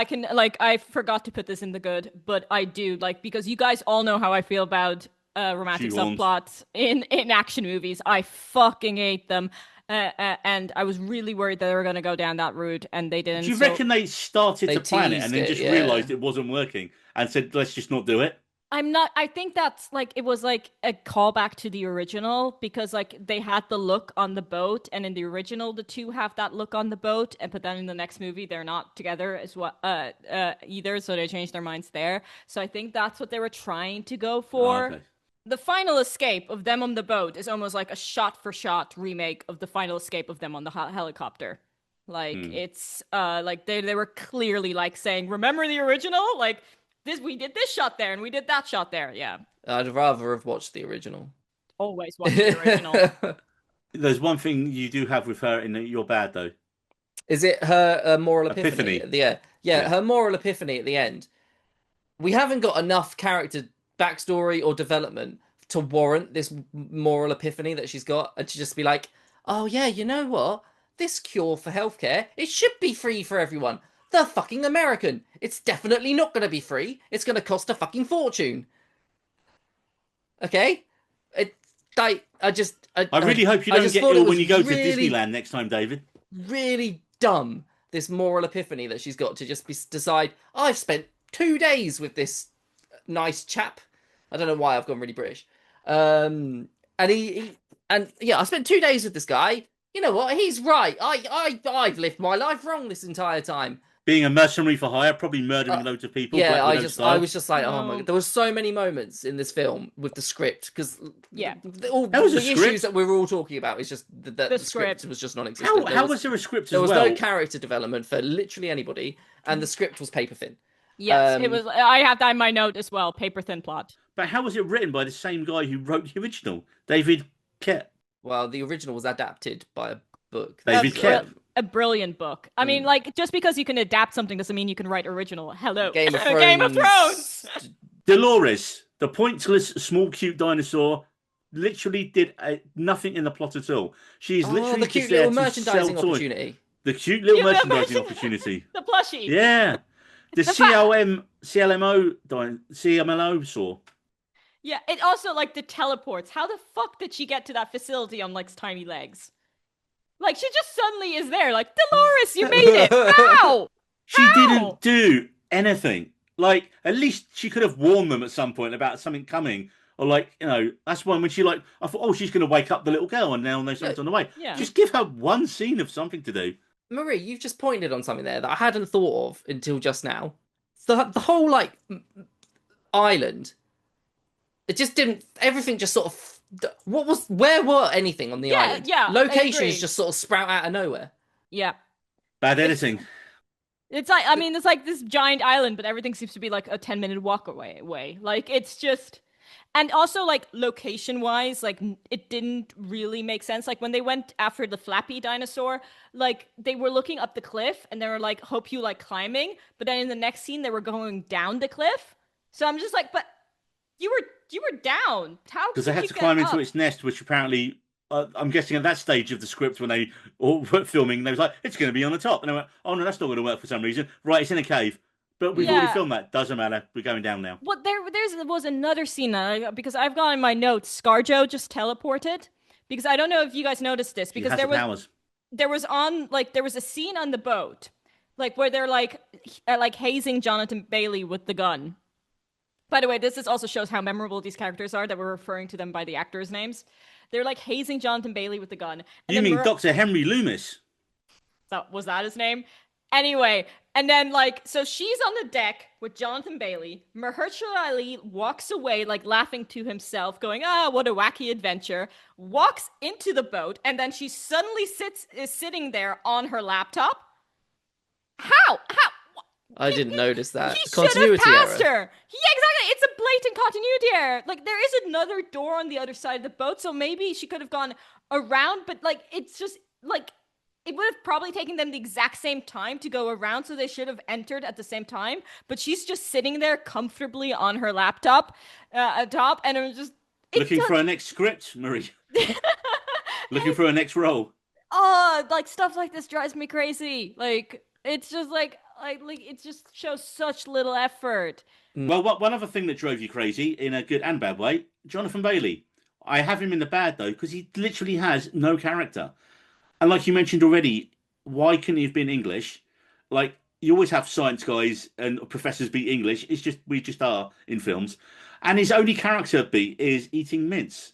Speaker 2: can like I forgot to put this in the good, but I do like because you guys all know how I feel about romantic
Speaker 1: Shoehorns.
Speaker 2: subplots in action movies. I fucking hate them. and I was really worried that they were going to go down that route, and they didn't.
Speaker 1: Do you
Speaker 2: so...
Speaker 1: reckon they started
Speaker 3: They
Speaker 1: to plan it and
Speaker 3: teased
Speaker 1: then
Speaker 3: it,
Speaker 1: just
Speaker 3: yeah.
Speaker 1: realised it wasn't working and said, let's just not do it?
Speaker 2: I'm not. I think that's like it was like a callback to the original because like they had the look on the boat, and in the original, the two have that look on the boat, and but then in the next movie, they're not together as well either, so they changed their minds there. So I think that's what they were trying to go for.
Speaker 1: Oh, okay.
Speaker 2: The final escape of them on the boat is almost like a shot-for-shot remake of the final escape of them on the helicopter. Like it's like they were clearly like saying, "Remember the original?" Like. We did this shot there and we did that shot there. Yeah.
Speaker 3: I'd rather have watched the original.
Speaker 2: Always watch the original.
Speaker 1: There's one thing you do have with her in You're Bad, though.
Speaker 3: Is it her moral epiphany?
Speaker 1: Epiphany.
Speaker 3: Yeah, her moral epiphany at the end. We haven't got enough character backstory or development to warrant this moral epiphany that she's got, and to just be like, oh yeah, you know what? This cure for healthcare, it should be free for everyone. They're fucking American. It's definitely not going to be free. It's going to cost a fucking fortune. Okay? I
Speaker 1: really hope you don't get ill when you go to Disneyland next time, David.
Speaker 3: Really dumb, this moral epiphany that she's got to just decide, I've spent 2 days with this nice chap. I don't know why I've gone really British. And I spent 2 days with this guy. You know what? He's right. I've lived my life wrong this entire time.
Speaker 1: Being a mercenary for hire, probably murdering loads of people.
Speaker 3: Yeah, I was just like, oh my god. There were so many moments in this film with the script because the issues that we were all talking about is just that the script was just non-existent.
Speaker 1: How was there a script?
Speaker 3: There was no character development for literally anybody, and the script was paper thin.
Speaker 2: Yes, it was. I have that in my note as well. Paper thin plot.
Speaker 1: But how was it written by the same guy who wrote the original, David Kep?
Speaker 3: Well, the original was adapted by a book.
Speaker 1: David Kep.
Speaker 2: A brilliant book. I mean, like, just because you can adapt something doesn't mean you can write original. Hello.
Speaker 3: Game of Thrones.
Speaker 2: Game of Thrones.
Speaker 1: Dolores, the pointless, small, cute dinosaur, literally did nothing in the plot at all. She's literally
Speaker 3: the cute
Speaker 1: just there
Speaker 3: little merchandising opportunity.
Speaker 1: The cute little merchandising opportunity.
Speaker 2: The plushie.
Speaker 1: Yeah. The CMLO saw.
Speaker 2: Yeah, it also, like, the teleports. How the fuck did she get to that facility on, like, tiny legs? Like, she just suddenly is there. Like, Dolores, you made it. How?
Speaker 1: She didn't do anything. Like, at least she could have warned them at some point about something coming. Or, like, you know, that's when she, like, I thought, oh, she's going to wake up the little girl and now there's something on the way.
Speaker 2: Yeah.
Speaker 1: Just give her one scene of something to do.
Speaker 3: Marie, you've just pointed on something there that I hadn't thought of until just now. The whole, like, island, it just didn't, everything just sort of, where were anything on the island?
Speaker 2: Yeah,
Speaker 3: locations just sort of sprout out of nowhere.
Speaker 2: Yeah.
Speaker 1: Bad editing.
Speaker 2: It's like, I mean, it's like this giant island, but everything seems to be like a 10-minute walk away. Like, it's just, and also like location wise, like it didn't really make sense. Like when they went after the flappy dinosaur, like they were looking up the cliff and they were like, hope you like climbing. But then in the next scene, they were going down the cliff. So I'm just like, but you were down. How?
Speaker 1: Because they had to climb into its nest, which apparently, I'm guessing at that stage of the script when they all were filming, they was like, it's going to be on the top. And they went, oh no, that's not going to work for some reason. Right, it's in a cave. But we've already filmed that. Doesn't matter. We're going down now.
Speaker 2: Well, there was another scene because I've got in my notes, ScarJo just teleported. Because I don't know if you guys noticed this. Because there was a scene on the boat, like where they're like hazing Jonathan Bailey with the gun. By the way, this also shows how memorable these characters are that we're referring to them by the actors' names. They're like hazing Jonathan Bailey with the gun. And
Speaker 1: you mean Dr. Henry Loomis?
Speaker 2: Was that his name? Anyway, and then like, so she's on the deck with Jonathan Bailey. Mahershala Ali walks away, like laughing to himself, going, what a wacky adventure. Walks into the boat, and then she suddenly is sitting there on her laptop. How?
Speaker 3: I didn't notice that.
Speaker 2: He should have passed her. Yeah, exactly. It's a blatant continuity error. Like, there is another door on the other side of the boat, so maybe she could have gone around, but like, it's just like, it would have probably taken them the exact same time to go around, so they should have entered at the same time. But she's just sitting there comfortably on her laptop, atop, and it was just
Speaker 1: looking for her next script, Marie. Looking for her next role.
Speaker 2: Oh, like stuff like this drives me crazy. Like it's just like it just shows such little effort.
Speaker 1: Well, one other thing that drove you crazy in a good and bad way, Jonathan Bailey. I have him in the bad though because he literally has no character. And like you mentioned already, why couldn't he have been English? Like you always have science guys and professors be English. It's just we just are in films. And his only character beat is eating mince.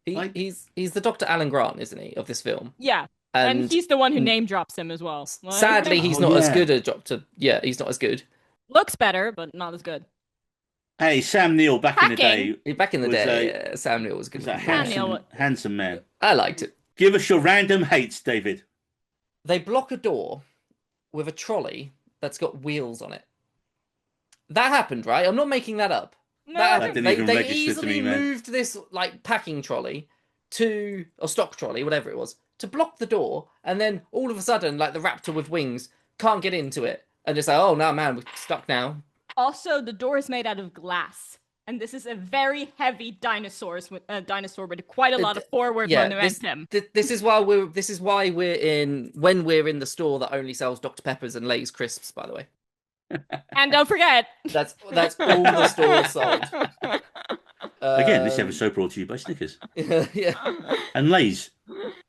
Speaker 1: Like
Speaker 3: He's the Dr. Alan Grant, isn't he, of this film?
Speaker 2: Yeah. And
Speaker 3: And
Speaker 2: he's the one who name drops him as well. Like,
Speaker 3: sadly, he's
Speaker 1: Oh,
Speaker 3: not as
Speaker 1: yeah.
Speaker 3: good a Doctor. Yeah, he's not as good.
Speaker 2: looks better, but not as good.
Speaker 1: hey, Sam Neill back in the
Speaker 2: Hacking.
Speaker 1: day
Speaker 3: Back in the
Speaker 1: Was
Speaker 3: day, Sam Neill was good.
Speaker 1: was a
Speaker 2: Sam Neill.
Speaker 1: handsome man.
Speaker 3: I liked it.
Speaker 1: Give us your random hates, David.
Speaker 3: They block a door with a trolley that's got wheels on it. That happened, right? I'm not making that up.
Speaker 2: No,
Speaker 3: That
Speaker 1: That
Speaker 3: happened.
Speaker 1: didn't even
Speaker 3: They
Speaker 1: register to
Speaker 3: easily
Speaker 1: me, man.
Speaker 3: moved this like packing trolley to or stock trolley, whatever it was, to block the door, and then all of a sudden, like the raptor with wings can't get into it, and just like, oh no, man, we're stuck now.
Speaker 2: Also, the door is made out of glass, and this is a very heavy dinosaur with quite a lot of forward momentum.
Speaker 3: This is why we're in when we're in the store that only sells Dr. Peppers and Lay's crisps. By the way,
Speaker 2: And don't forget,
Speaker 3: that's all the stores sold.
Speaker 1: Again, this episode brought to you by Snickers
Speaker 3: Yeah.
Speaker 1: and Lay's.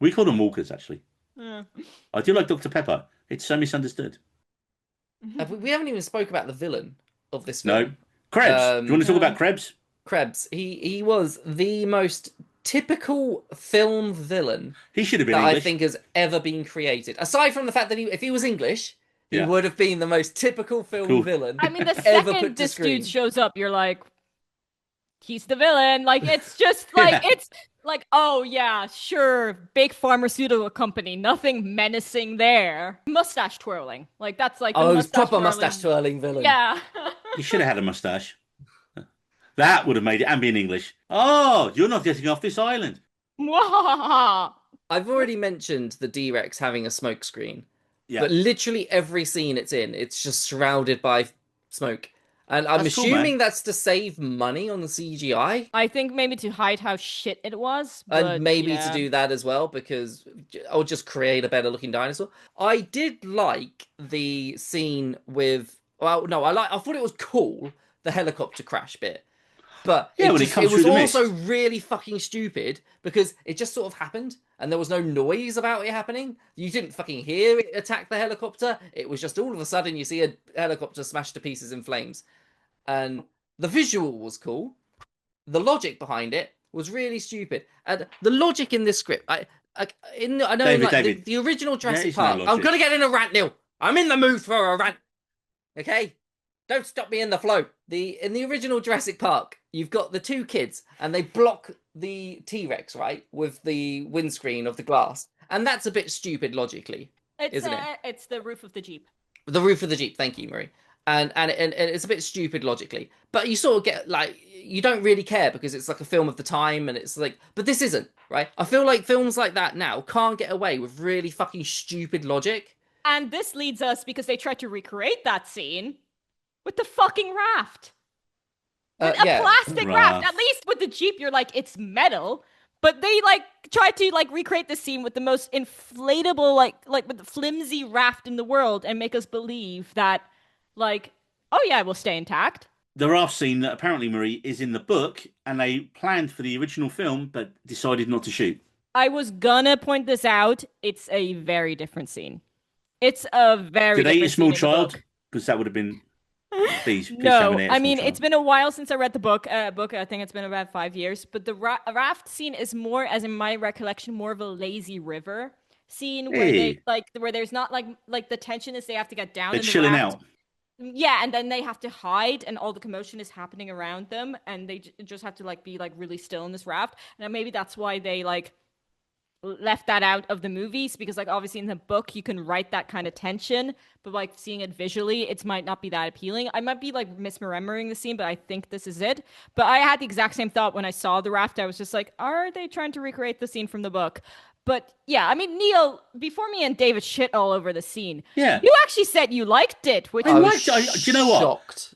Speaker 1: We call them Walkers, actually.
Speaker 2: Yeah.
Speaker 1: I do like Dr. Pepper. It's so misunderstood.
Speaker 3: We haven't even spoke about the villain of this
Speaker 1: No.
Speaker 3: film.
Speaker 1: Krebs. Do you want to talk
Speaker 2: Yeah.
Speaker 1: about Krebs?
Speaker 3: Krebs. He was the most typical film villain
Speaker 1: He should have been
Speaker 3: that
Speaker 1: English.
Speaker 3: I think has ever been created. Aside from the fact that if he was English, he
Speaker 1: Yeah.
Speaker 3: would have been the most typical film
Speaker 1: Cool.
Speaker 3: villain.
Speaker 2: I mean, the
Speaker 3: ever
Speaker 2: second
Speaker 3: put to
Speaker 2: this
Speaker 3: screen.
Speaker 2: dude shows up, you're like, he's the villain. Like, it's just like,
Speaker 1: Yeah.
Speaker 2: it's like, oh yeah, sure, big pharmaceutical company, nothing menacing there. Mustache twirling, like that's like the
Speaker 3: Oh,
Speaker 2: mustache
Speaker 3: proper
Speaker 2: twirling.
Speaker 3: mustache twirling villain.
Speaker 2: Yeah.
Speaker 1: He should have had a mustache. That would have made it, and being English. Oh, you're not getting off this island.
Speaker 2: Mwahaha.
Speaker 3: I've already mentioned the D-Rex having a smoke screen,
Speaker 1: Yeah.
Speaker 3: but literally every scene it's in, it's just shrouded by smoke. And I'm
Speaker 1: That's cool,
Speaker 3: assuming
Speaker 1: man.
Speaker 3: that's to save money on the CGI.
Speaker 2: I think maybe to hide how shit it was, but
Speaker 3: And maybe
Speaker 2: yeah.
Speaker 3: to do that as well, because I'll just create a better looking dinosaur. I did like the scene with, well, no, I thought it was cool, the helicopter crash bit. But
Speaker 1: Yeah, when it comes
Speaker 3: it was
Speaker 1: through the mist.
Speaker 3: also really fucking stupid because it just sort of happened and there was no noise about it happening. You didn't fucking hear it attack the helicopter. It was just all of a sudden you see a helicopter smashed to pieces in flames. And the visual was cool. The logic behind it was really stupid. And the logic in this script, I know
Speaker 1: David,
Speaker 3: the original Jurassic
Speaker 1: is no
Speaker 3: Park. I'm
Speaker 1: logic.
Speaker 3: gonna get in a rant, Neil. I'm in the mood for a rant. Okay? Don't stop me in the flow. In the original Jurassic Park, you've got the two kids and they block the T-Rex, right? With the windscreen of the glass. And that's a bit stupid logically. Isn't it?
Speaker 2: It's the roof of the Jeep.
Speaker 3: The roof of the Jeep, thank you, Marie. And it's a bit stupid logically. But you sort of get like you don't really care because it's like a film of the time and it's like but this isn't, right? I feel like films like that now can't get away with really fucking stupid logic.
Speaker 2: And this leads us because they tried to recreate that scene with the fucking raft. With a
Speaker 3: Yeah.
Speaker 2: plastic raft.
Speaker 1: Raft.
Speaker 2: At least with the Jeep, you're like, it's metal. But they like tried to like recreate the scene with the most inflatable, like with the flimsy raft in the world and make us believe that, like, oh yeah, it will stay intact.
Speaker 1: The raft scene that apparently, Marie, is in the book, and they planned for the original film, but decided not to shoot.
Speaker 2: I was gonna point this out. It's a very different scene. It's a very
Speaker 1: Did they eat a
Speaker 2: different
Speaker 1: small
Speaker 2: scene in the
Speaker 1: child?
Speaker 2: book.
Speaker 1: Because that would have been... Please
Speaker 2: No,
Speaker 1: tell me they ate a
Speaker 2: I
Speaker 1: small
Speaker 2: mean,
Speaker 1: child.
Speaker 2: it's been a while since I read the book. I think it's been about 5 years. But the raft scene is more, as in my recollection, more of a lazy river scene where they where there's not like the tension is they have to get down.
Speaker 1: They're
Speaker 2: in the
Speaker 1: chilling
Speaker 2: raft.
Speaker 1: out.
Speaker 2: Yeah, and then they have to hide, and all the commotion is happening around them, and they just have to like be like really still in this raft. And maybe that's why they like left that out of the movies, because like obviously in the book you can write that kind of tension, but like seeing it visually it might not be that appealing. I might be like misremembering the scene, but I think this is it. But I had the exact same thought when I saw the raft. I was just like, are they trying to recreate the scene from the book? But yeah, I mean, Neil, before me and David shit all over the scene,
Speaker 1: Yeah.
Speaker 2: you actually said you liked it, which
Speaker 1: I
Speaker 3: I
Speaker 1: liked
Speaker 3: was
Speaker 1: it. Do you know what?
Speaker 3: shocked.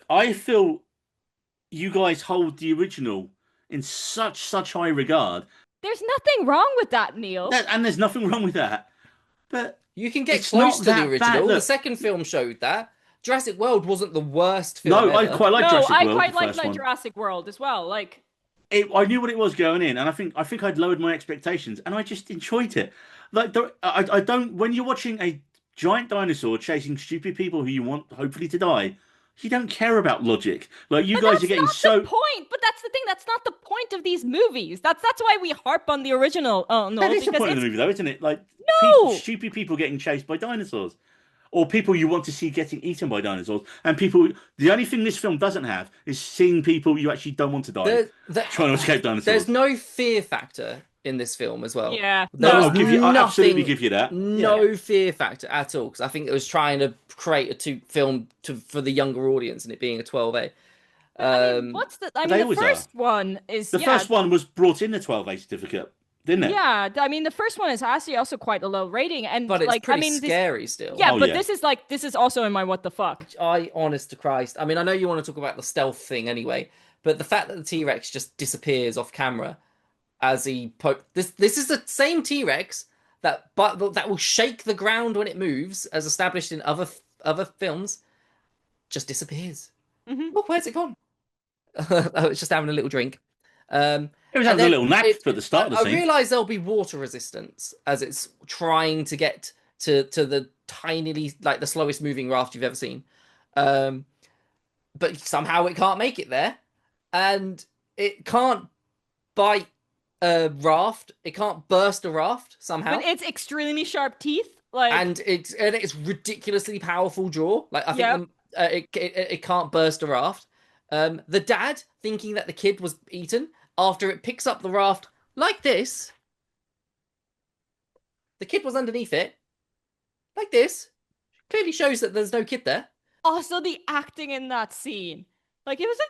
Speaker 1: I feel you guys hold the original in such high regard.
Speaker 2: there's nothing wrong with that, Neil.
Speaker 1: And there's nothing wrong with that. But
Speaker 3: You can get
Speaker 1: It's
Speaker 3: close
Speaker 1: not
Speaker 3: to the
Speaker 1: that
Speaker 3: original.
Speaker 1: bad.
Speaker 3: The
Speaker 1: Look.
Speaker 3: second film showed that. Jurassic World wasn't the worst film
Speaker 1: no, I
Speaker 3: ever.
Speaker 1: quite like
Speaker 2: no,
Speaker 1: Jurassic
Speaker 2: I
Speaker 1: World.
Speaker 2: quite
Speaker 1: the
Speaker 2: like
Speaker 1: first one.
Speaker 2: Jurassic World as well. Like,
Speaker 1: I knew what it was going in, and I think I'd lowered my expectations, and I just enjoyed it. Like I don't when you're watching a giant dinosaur chasing stupid people who you want hopefully to die, you don't care about logic. Like you
Speaker 2: But
Speaker 1: guys
Speaker 2: that's
Speaker 1: are getting
Speaker 2: not
Speaker 1: so.
Speaker 2: the point. But that's the thing. That's not the point of these movies. That's why we harp on the original. Oh no,
Speaker 1: That is the
Speaker 2: because
Speaker 1: point of
Speaker 2: it's
Speaker 1: the movie, though, isn't it? Like
Speaker 2: no.
Speaker 1: stupid people getting chased by dinosaurs, or people you want to see getting eaten by dinosaurs, and people. The only thing this film doesn't have is seeing people you actually don't want to die trying to escape dinosaurs.
Speaker 3: There's no fear factor in this film as well.
Speaker 2: Yeah.
Speaker 3: There
Speaker 1: No,
Speaker 3: was
Speaker 1: I absolutely
Speaker 3: nothing,
Speaker 1: give you that.
Speaker 3: no fear factor at all, because I think it was trying to create a film for the younger audience, and it being a 12A.
Speaker 2: I mean, what's the? I
Speaker 1: they
Speaker 2: mean, the
Speaker 1: always
Speaker 2: first one is
Speaker 1: The first one was brought in the 12A certificate, didn't it?
Speaker 2: Yeah, I mean, the first one is actually also quite a low rating, and
Speaker 3: But it's
Speaker 2: like,
Speaker 3: pretty
Speaker 2: I mean,
Speaker 3: scary still.
Speaker 2: Yeah,
Speaker 1: Oh,
Speaker 2: but
Speaker 1: yeah.
Speaker 2: this is also in my what the fuck.
Speaker 3: Honest to Christ. I mean, I know you want to talk about the stealth thing anyway, but the fact that the T-Rex just disappears off camera as he this is the same T-Rex that will shake the ground when it moves, as established in other films, just disappears.
Speaker 2: Mhm.
Speaker 3: Oh, where's it gone? I was just having a little drink.
Speaker 1: It was having a little nap at the start of the
Speaker 3: I
Speaker 1: scene.
Speaker 3: realise there'll be water resistance as it's trying to get to the tinily, like the slowest moving raft you've ever seen. But somehow it can't make it there. And it can't bite a raft. It can't burst a raft somehow.
Speaker 2: But it's extremely sharp teeth, like,
Speaker 3: And it's ridiculously powerful jaw. Like I think it can't burst a raft. The dad thinking that the kid was eaten after it picks up the raft like this. The kid was underneath it, like this. Clearly shows that there's no kid there.
Speaker 2: also the acting in that scene, like it was like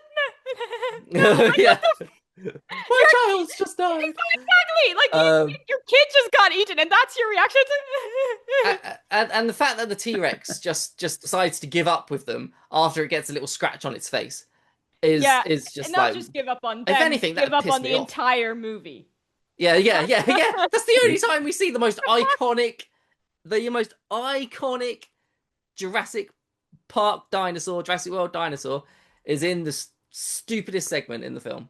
Speaker 2: no, like,
Speaker 3: Yeah. My child's just died.
Speaker 2: exactly, like your kid just got eaten, and that's your reaction to.
Speaker 3: And the fact that the T-Rex just decides to give up with them after it gets a little scratch on its face is just
Speaker 2: and not
Speaker 3: like,
Speaker 2: just give up on them,
Speaker 3: if anything, that
Speaker 2: give up
Speaker 3: pissed
Speaker 2: on
Speaker 3: me
Speaker 2: the
Speaker 3: off.
Speaker 2: entire movie.
Speaker 3: Yeah. That's the only time we see the most iconic Jurassic Park dinosaur, Jurassic World dinosaur, is in the stupidest segment in the film.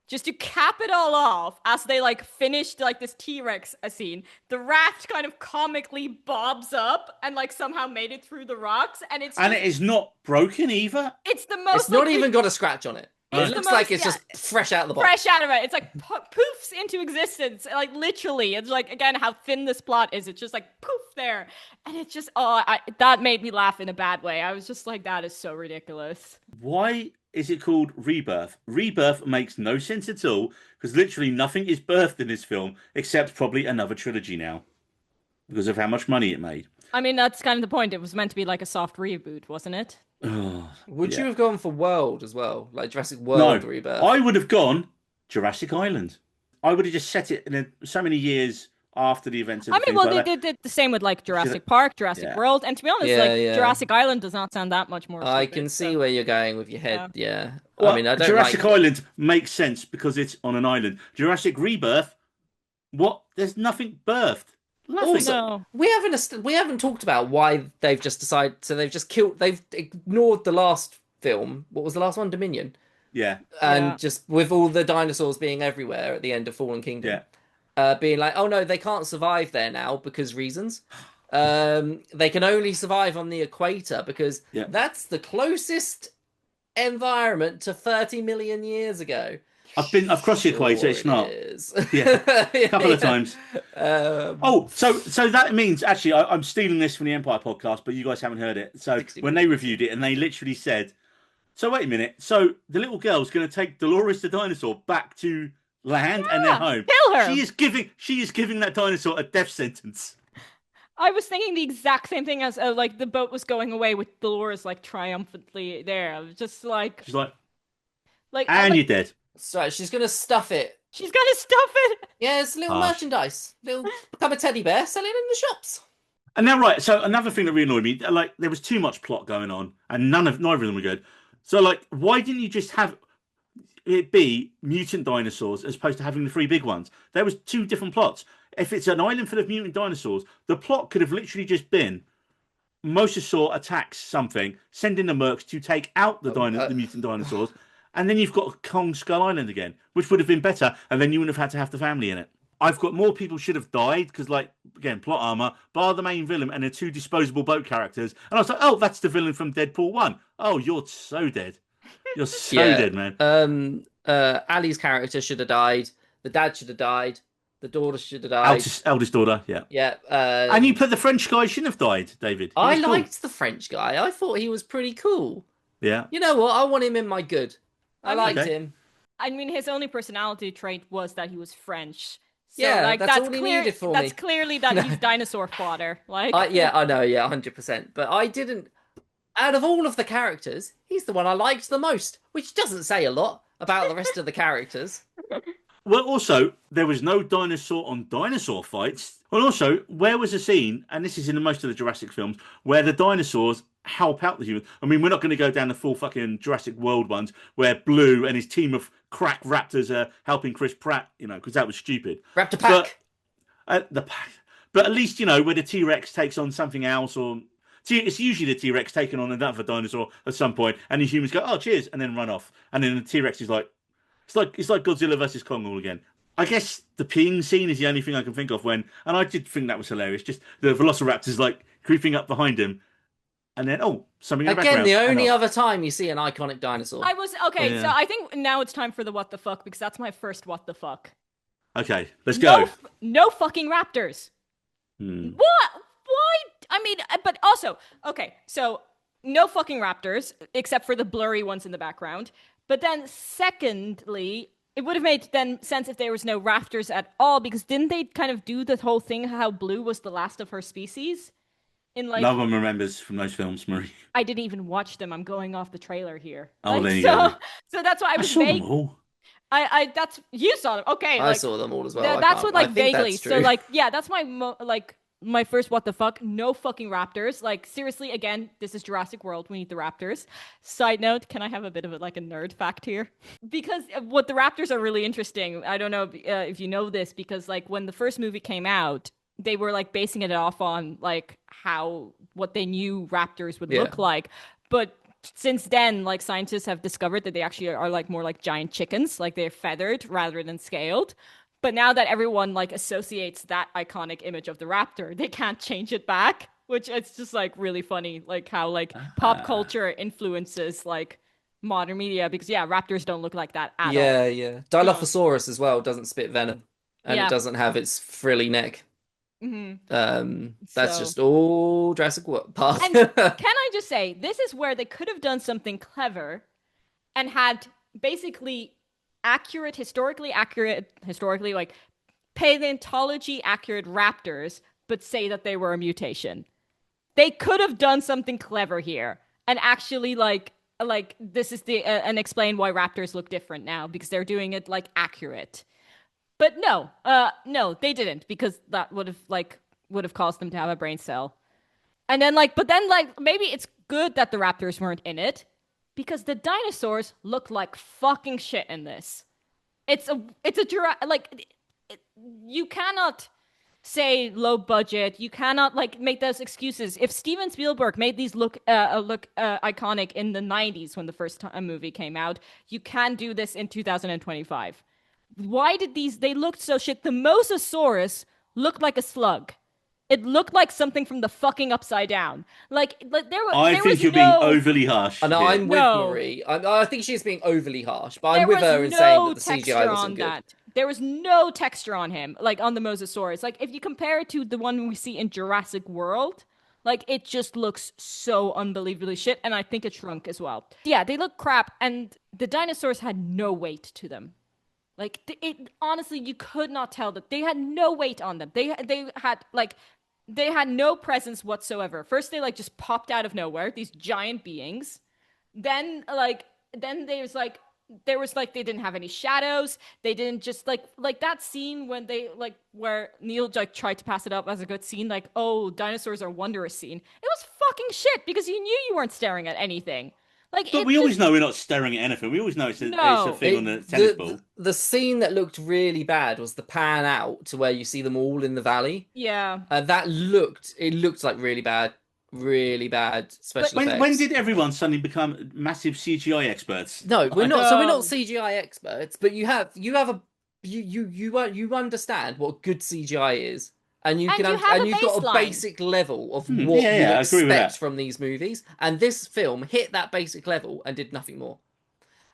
Speaker 2: Just to cap it all off, as they like finished like this T-Rex scene, the raft kind of comically bobs up and like somehow made it through the rocks, and it
Speaker 1: is not broken either.
Speaker 2: It's the most.
Speaker 3: It's not even got a scratch on it. It looks like it's just fresh out of the box.
Speaker 2: Fresh out of it. It's like poofs into existence. Like literally, it's like again how thin this plot is. It's just like poof there, and it's just that made me laugh in a bad way. I was just like, that is so ridiculous.
Speaker 1: Why is it called Rebirth? Rebirth makes no sense at all, because literally nothing is birthed in this film except probably another trilogy now, because of how much money it made.
Speaker 2: I mean, that's kind of the point. It was meant to be like a soft reboot, wasn't it?
Speaker 3: Would you have gone for World as well? Like Jurassic World Rebirth?
Speaker 1: I would have gone Jurassic Island. I would have just set it in so many years after the events of
Speaker 2: they did the same with like Jurassic Park, Jurassic World, and to be honest, Jurassic Island does not sound that much more stupid,
Speaker 3: I can see where you're going with your head,
Speaker 1: Well,
Speaker 3: I mean, I don't
Speaker 1: Jurassic Island makes sense because it's on an island. Jurassic Rebirth, there's nothing birthed. Nothing.
Speaker 3: Also, we haven't talked about why they've just decided. So they've ignored the last film. What was the last one? Dominion.
Speaker 1: Yeah.
Speaker 3: And just with all the dinosaurs being everywhere at the end of Fallen Kingdom. Yeah. Being like, oh no, they can't survive there now because reasons. They can only survive on the equator because that's the closest environment to 30 million years ago.
Speaker 1: I've crossed the equator. It's not. Yeah, a couple of times. So that means actually I'm stealing this from the Empire podcast, but you guys haven't heard it. So when they reviewed it, and they literally said, "So wait a minute. So the little girl's going to take Dolores the dinosaur back to land and their home.
Speaker 2: Kill her.
Speaker 1: She is giving that dinosaur a death sentence."
Speaker 2: I was thinking the exact same thing as like the boat was going away with Dolores like triumphantly there. I was just like,
Speaker 1: she's like,
Speaker 2: and
Speaker 1: you're dead.
Speaker 3: So she's gonna stuff it.
Speaker 2: She's gonna stuff it.
Speaker 3: Yeah, it's little merchandise. Become a teddy bear, sell it in the shops.
Speaker 1: And now, right. So another thing that really annoyed me, like there was too much plot going on, and neither of them were good. So like, why didn't you just have it be mutant dinosaurs as opposed to having the three big ones? There was two different plots. If it's an island full of mutant dinosaurs, the plot could have literally just been Mosasaur attacks something, sending the mercs to take out the mutant dinosaurs, and then you've got Kong Skull Island again, which would have been better, and then you wouldn't have had to have the family in it. I've got more people should have died because, like, again, plot armor, bar the main villain and the 2 disposable boat characters. And I was like, oh, that's the villain from Deadpool 1. Oh, you're so dead. You're so dead, man.
Speaker 3: Ali's character should have died. The dad should have died. The daughter should have died.
Speaker 1: Eldest daughter, yeah.
Speaker 3: Yeah.
Speaker 1: And you put the French guy shouldn't have died, David.
Speaker 3: I liked the French guy. I thought he was pretty cool.
Speaker 1: Yeah.
Speaker 3: You know what? I want him in my good. I liked him.
Speaker 2: I mean, his only personality trait was that he was French. So,
Speaker 3: yeah,
Speaker 2: like,
Speaker 3: that's all he needed for me.
Speaker 2: That's clearly that he's dinosaur fodder. Like,
Speaker 3: I know, 100%. But I didn't. Out of all of the characters, he's the one I liked the most, which doesn't say a lot about the rest of the characters.
Speaker 1: Well, also, there was no dinosaur on dinosaur fights. Well, also, where was a scene, and this is in most of the Jurassic films, where the dinosaurs help out the humans? I mean, we're not going to go down the full fucking Jurassic World ones, where Blue and his team of crack raptors are helping Chris Pratt, because that was stupid.
Speaker 3: Raptor Pack.
Speaker 1: But at least, where the T-Rex takes on something else, or it's usually the T-Rex taking on another dinosaur at some point, and the humans go, oh, cheers, and then run off. And then the T-Rex is like, it's like Godzilla versus Kong all again. I guess the peeing scene is the only thing I can think of and I did think that was hilarious. Just the Velociraptors like creeping up behind him, and then something in the background.
Speaker 3: Again, the only other time you see an iconic dinosaur.
Speaker 2: So I think now it's time for the what the fuck, because that's my first what the fuck.
Speaker 1: Okay, let's go.
Speaker 2: No fucking raptors. What? Why? I mean, but also, okay, so no fucking raptors, except for the blurry ones in the background. But then, secondly, it would have made then sense if there was no raptors at all, because didn't they kind of do the whole thing how Blue was the last of her species?
Speaker 1: No one remembers from those films, Marie.
Speaker 2: I didn't even watch them. I'm going off the trailer here.
Speaker 1: Oh, there you go.
Speaker 2: So that's why I was
Speaker 1: vague.
Speaker 2: You saw them. Okay.
Speaker 3: I saw them all as well.
Speaker 2: That's what, like, vaguely. So, like, yeah, that's my first what the fuck. No fucking raptors. Like, seriously, again, this is Jurassic World. We need the raptors. Side note, can I have a bit of a nerd fact here? Because what the raptors are really interesting. I don't know if you know this, because like when the first movie came out, they were like basing it off on like what they knew raptors would look like. But since then, like, scientists have discovered that they actually are like more like giant chickens, like they're feathered rather than scaled. But now that everyone like associates that iconic image of the raptor, they can't change it back, which it's just like really funny, like how like pop culture influences like modern media, because raptors don't look like that at all.
Speaker 3: Yeah. Dilophosaurus as well doesn't spit venom, and it doesn't have its frilly neck.
Speaker 2: Mm-hmm.
Speaker 3: That's just all Jurassic World Park.
Speaker 2: And can I just say, this is where they could have done something clever and had basically historically accurate, like paleontology accurate raptors, but say that they were a mutation. They could have done something clever here and actually like this is and explain why raptors look different now, because they're doing it like accurate. But no, they didn't, because that would have caused them to have a brain cell. And then maybe it's good that the raptors weren't in it, because the dinosaurs look like fucking shit in this. You cannot say low budget. You cannot like make those excuses. If Steven Spielberg made these look iconic in the 90s when the first movie came out, you can do this in 2025. Why did they looked so shit? The Mosasaurus looked like a slug. It looked like something from the fucking Upside Down. I
Speaker 1: think you're being overly harsh.
Speaker 3: And I'm with Marie. I think she's being overly harsh, but I'm with her in saying that the CGI wasn't good.
Speaker 2: There was no texture on him, like on the Mosasaurus. Like if you compare it to the one we see in Jurassic World, like it just looks so unbelievably shit, and I think it shrunk as well. Yeah, they look crap, and the dinosaurs had no weight to them. Like honestly, you could not tell that they had no weight on them. They had no presence whatsoever. First, they like just popped out of nowhere, these giant beings. Then they didn't have any shadows. They didn't just like that scene when where Neil like tried to pass it up as a good scene, like, oh, dinosaurs are wondrous scene. It was fucking shit, because you knew you weren't staring at anything.
Speaker 1: But we always know we're not staring at anything. We always know it's a thing on the tennis ball.
Speaker 3: The scene that looked really bad was the pan out to where you see them all in the valley.
Speaker 2: Yeah.
Speaker 3: It looked like really bad really bad special effects.
Speaker 1: When did everyone suddenly become massive CGI experts?
Speaker 3: No, we're not. So we're not
Speaker 2: No.
Speaker 3: CGI experts, but you understand what good CGI is, and
Speaker 2: And you have a
Speaker 3: you've got a
Speaker 2: baseline.
Speaker 3: basic level of what
Speaker 1: Yeah,
Speaker 3: you
Speaker 1: yeah, I agree with
Speaker 3: expect
Speaker 1: that.
Speaker 3: from these movies. And this film hit that basic level and did nothing more.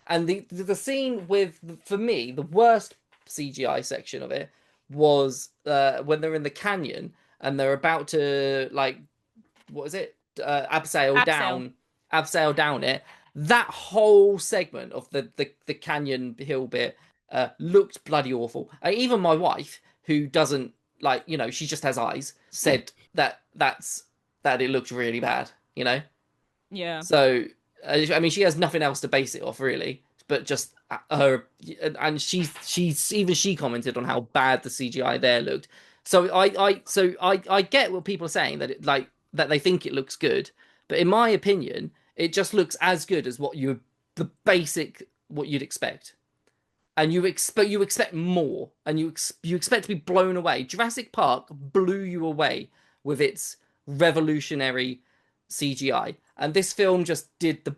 Speaker 3: And the scene with, for me, the worst CGI section of it was when they're in the canyon and they're about to, like, what is it? Abseil down it. That whole segment of the canyon hill bit looked bloody awful. Even my wife, who doesn't like, she just has eyes, said that it looked really bad.
Speaker 2: Yeah.
Speaker 3: So I mean, she has nothing else to base it off, really, but just her. And she commented on how bad the CGI there looked. So I get what people are saying, that that they think it looks good, but in my opinion, it just looks as good as what you'd expect. And you expect more, and you expect to be blown away. Jurassic Park blew you away with its revolutionary CGI, and this film just did the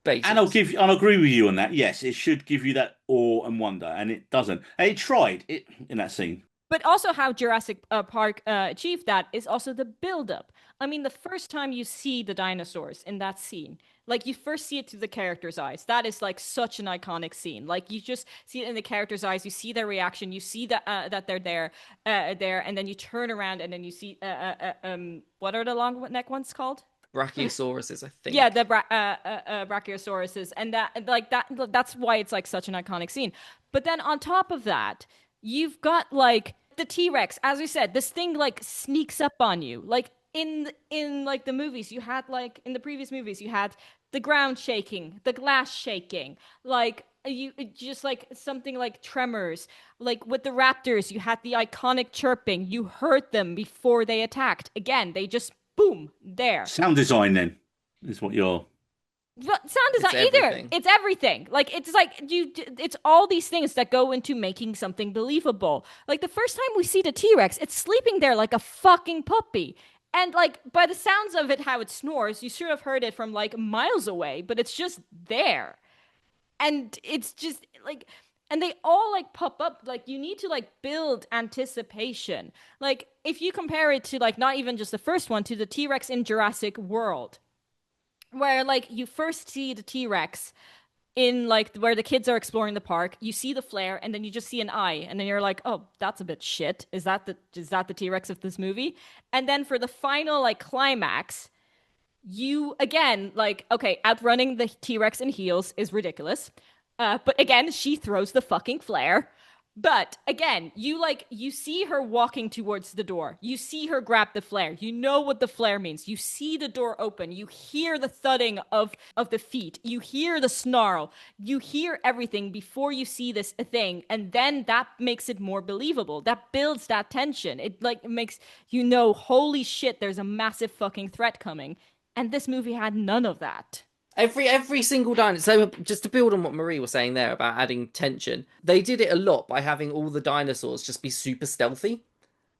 Speaker 3: basics.
Speaker 1: And I'll agree with you on that. Yes, it should give you that awe and wonder, and it doesn't. And it tried it in that scene.
Speaker 2: But also, how Jurassic Park achieved that is also the build-up. I mean, the first time you see the dinosaurs in that scene, like you first see it through the characters' eyes. That is like such an iconic scene. Like you just see it in the characters' eyes. You see their reaction. You see that they're there, and then you turn around and then you see what are the long neck ones called?
Speaker 3: Brachiosauruses, I think.
Speaker 2: Yeah, the Brachiosauruses, and that's why it's like such an iconic scene. But then on top of that, you've got like the T-Rex. As we said, this thing like sneaks up on you. Like in like the movies, you had like in the previous movies, you had the ground shaking, the glass shaking, like you just like something like tremors. Like with the raptors, you had the iconic chirping. You heard them before they attacked. Again, they just boom there.
Speaker 1: Sound design then is what you're.
Speaker 2: But sound design
Speaker 3: It's
Speaker 2: either.
Speaker 3: everything.
Speaker 2: It's everything. Like it's all these things that go into making something believable. Like the first time we see the T-Rex, it's sleeping there like a fucking puppy. And like by the sounds of it, how it snores, you should have heard it from like miles away, but it's just there. And it's just like, and they all like pop up. Like you need to like build anticipation. Like if you compare it to like not even just the first one, to the T-Rex in Jurassic World, where like you first see the T-Rex in like where the kids are exploring the park, you see the flare and then you just see an eye and then you're like, "Oh, that's a bit shit. Is that the T-Rex of this movie?" And then for the final like climax, you again like, okay, outrunning the T-Rex in heels is ridiculous. But again, she throws the fucking flare. But again, you see her walking towards the door. You see her grab the flare. You know what the flare means. You see the door open. You hear the thudding of the feet. You hear the snarl. You hear everything before you see this thing, and then that makes it more believable. That builds that tension. It like makes holy shit, there's a massive fucking threat coming. And this movie had none of that.
Speaker 3: Every single dinosaur. So just to build on what Marie was saying there about adding tension, they did it a lot by having all the dinosaurs just be super stealthy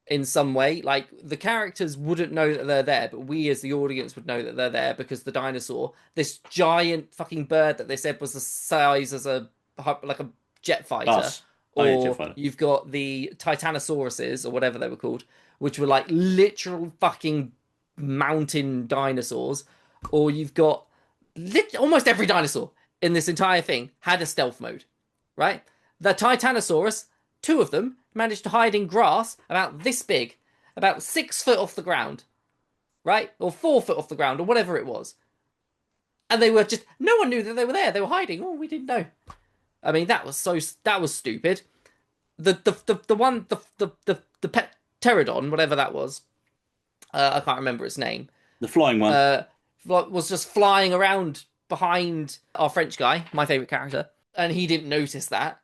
Speaker 3: in some way. Like the characters wouldn't know that they're there, but we as the audience would know that they're there because the dinosaur, this giant fucking bird that they said was the size as a jet fighter,
Speaker 1: Us. Oh, yeah, jet
Speaker 3: or
Speaker 1: fighter.
Speaker 3: you've got the Titanosauruses or whatever they were called, which were like literal fucking mountain dinosaurs, or you've got almost every dinosaur in this entire thing had a stealth mode, right? The Titanosaurus, two of them managed to hide in grass about this big, about 6 foot off the ground, right? Or 4 foot off the ground, or whatever it was. And they were just, no one knew that they were there. They were hiding. Oh, we didn't know. I mean, that was stupid. The pterodon, whatever that was, I can't remember its name.
Speaker 1: The flying one.
Speaker 3: Was just flying around behind our French guy, my favourite character, and he didn't notice that.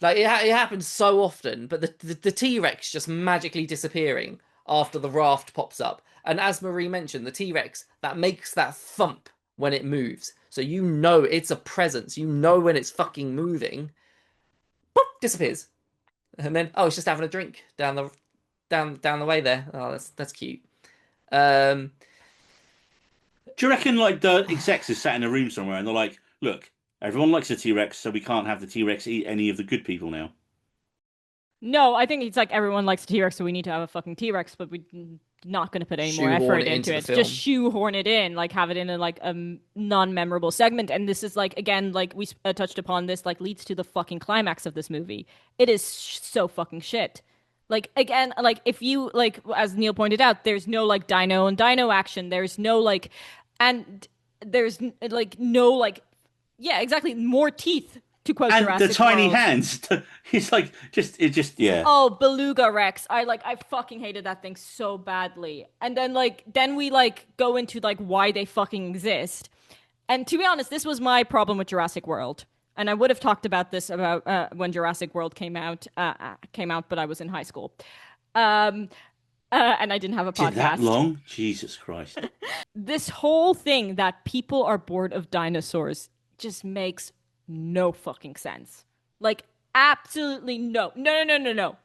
Speaker 3: Like, it happens so often, but the T-Rex just magically disappearing after the raft pops up. And as Marie mentioned, the T-Rex, that makes that thump when it moves. So you know it's a presence. You know when it's fucking moving. Boop, disappears. And then, oh, it's just having a drink down the way there. Oh, that's cute.
Speaker 1: Do you reckon like the execs is sat in a room somewhere and they're like, look, everyone likes a T-Rex, so we can't have the T-Rex eat any of the good people now?
Speaker 2: No, I think it's like everyone likes T-Rex, so we need to have a fucking T-Rex, but we're not going to put any more
Speaker 3: Shoehorn
Speaker 2: effort
Speaker 3: it into
Speaker 2: into
Speaker 3: the
Speaker 2: it.
Speaker 3: film.
Speaker 2: Just shoehorn it in, like have it in a like a non-memorable segment. And this is like again, like we touched upon this, like leads to the fucking climax of this movie. It is so fucking shit. Like again, like if you like as Neil pointed out, there's no like dino and dino action. There's no like, and there's like no like, yeah, exactly, more teeth. To quote
Speaker 1: And
Speaker 2: Jurassic
Speaker 1: the tiny
Speaker 2: World.
Speaker 1: hands. He's like, yeah.
Speaker 2: Oh, Beluga Rex. I fucking hated that thing so badly. And then we like go into like why they fucking exist. And to be honest, this was my problem with Jurassic World. And I would have talked about this about when Jurassic World came out, but I was in high school. And I didn't have a podcast.
Speaker 1: That long? Jesus Christ.
Speaker 2: This whole thing that people are bored of dinosaurs just makes no fucking sense. Like, absolutely no. No.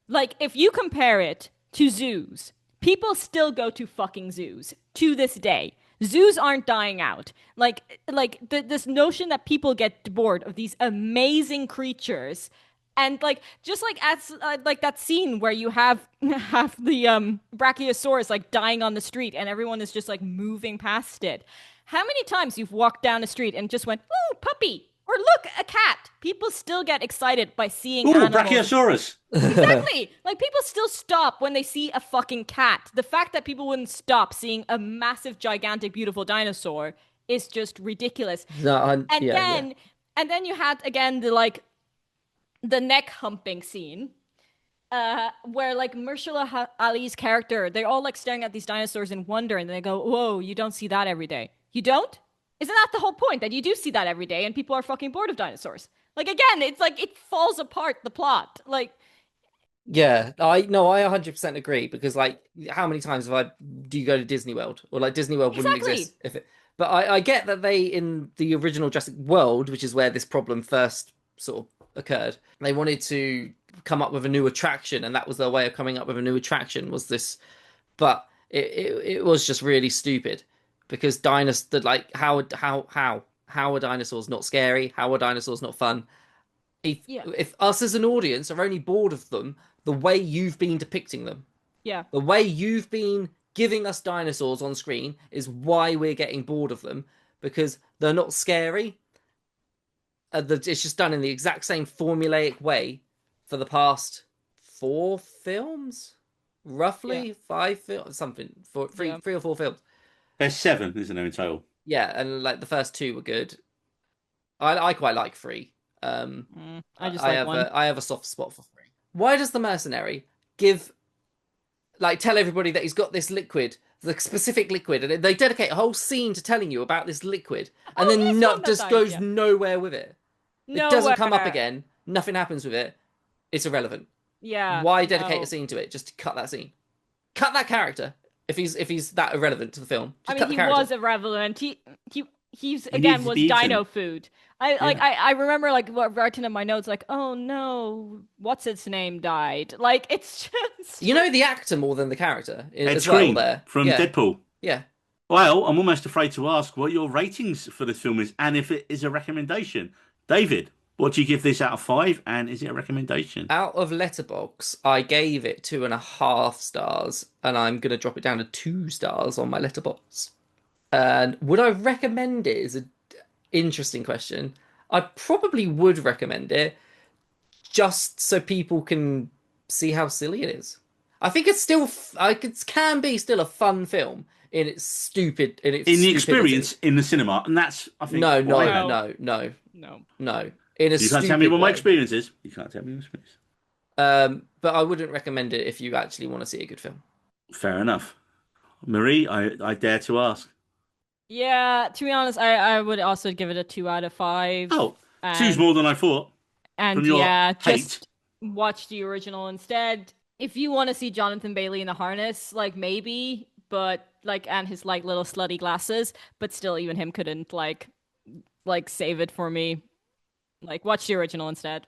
Speaker 2: Like, if you compare it to zoos, people still go to fucking zoos to this day. Zoos aren't dying out. This notion that people get bored of these amazing creatures, and like just like as like that scene where you have the brachiosaurus like dying on the street, and everyone is just like moving past it. How many times you've walked down a street and just went, "Ooh, puppy," or "Look, a cat"? People still get excited by seeing
Speaker 1: Ooh,
Speaker 2: animals.
Speaker 1: brachiosaurus.
Speaker 2: Exactly. Like people still stop when they see a fucking cat. The fact that people wouldn't stop seeing a massive, gigantic, beautiful dinosaur is just ridiculous.
Speaker 3: No,
Speaker 2: And then you had again the neck humping scene. Where like Mahershala Ali's character, they're all like staring at these dinosaurs in wonder, and they go, "Whoa, you don't see that every day. You don't? Isn't that the whole point, that you do see that every day and people are fucking bored of dinosaurs?" Like again, it's like it falls apart the plot. Like
Speaker 3: yeah, I 100% agree, because like how many times do you go to Disney World, or like Disney World wouldn't
Speaker 2: Exactly.
Speaker 3: exist if it. But I get that they, in the original Jurassic World, which is where this problem first sort of occurred, they wanted to come up with a new attraction, and that was their way of coming up with a new attraction, was this. But it was just really stupid, because dinosaurs, like how are dinosaurs not scary? How are dinosaurs not fun? If us as an audience are only bored of them the way you've been depicting them, the way you've been giving us dinosaurs on screen is why we're getting bored of them, because they're not scary. It's just done in the exact same formulaic way for the past 4 films, roughly 5 films, something, three or 4 films.
Speaker 1: There's 7, isn't there, in total?
Speaker 3: Yeah, and like the first 2 were good. I quite like 3.
Speaker 2: I just like 1.
Speaker 3: I have a soft spot for 3. Why does the mercenary tell everybody that he's got this liquid, the specific liquid, and they dedicate a whole scene to telling you about this liquid, and then just goes nowhere with it. It doesn't come up again. Nothing happens with it. It's irrelevant.
Speaker 2: Yeah.
Speaker 3: Why dedicate a scene to it? Just to cut that scene. Cut that character if he's that irrelevant to the film. Just cut the character.
Speaker 2: Was irrelevant. He's again was dino food. I remember like writing in my notes like, "Oh no, what's its name died." Like it's just
Speaker 3: the actor more than the character
Speaker 1: Ed
Speaker 3: as well
Speaker 1: Skrein
Speaker 3: there
Speaker 1: from Deadpool.
Speaker 3: Yeah.
Speaker 1: Well, I'm almost afraid to ask what your ratings for this film is, and if it is a recommendation. David, what do you give this out of 5, and is it a recommendation?
Speaker 3: Out of Letterboxd, I gave it 2.5 stars, and I'm going to drop it down to 2 stars on my Letterboxd. And would I recommend it is an interesting question. I probably would recommend it, just so people can see how silly it is. I think it's still, can be still a fun film in its stupid, in the
Speaker 1: experience in the cinema, and that's, I think,
Speaker 3: No.
Speaker 1: You can't tell me what my experience is. You can't tell me my experience.
Speaker 3: But I wouldn't recommend it if you actually want to see a good film.
Speaker 1: Fair enough. Marie, I dare to ask.
Speaker 2: Yeah, to be honest, I would also give it a 2 out of 5.
Speaker 1: Oh, 2's more than I thought.
Speaker 2: And just watch the original instead. If you want to see Jonathan Bailey in the harness, like maybe, but like, and his like little slutty glasses, but still even him couldn't like save it for me. Like watch the original instead.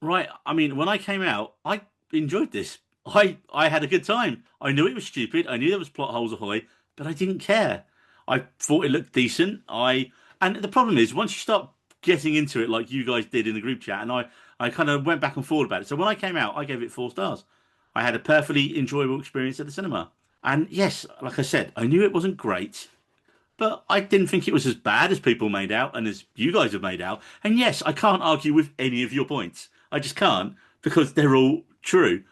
Speaker 1: Right. I mean, when I came out, I enjoyed this. I had a good time. I knew it was stupid. I knew there was plot holes ahoy, but I didn't care. I thought it looked decent. And the problem is once you start getting into it like you guys did in the group chat, and I kind of went back and forth about it. So when I came out, I gave it 4 stars. I had a perfectly enjoyable experience at the cinema. And yes, like I said, I knew it wasn't great, but I didn't think it was as bad as people made out and as you guys have made out. And yes, I can't argue with any of your points. I just can't because they're all true.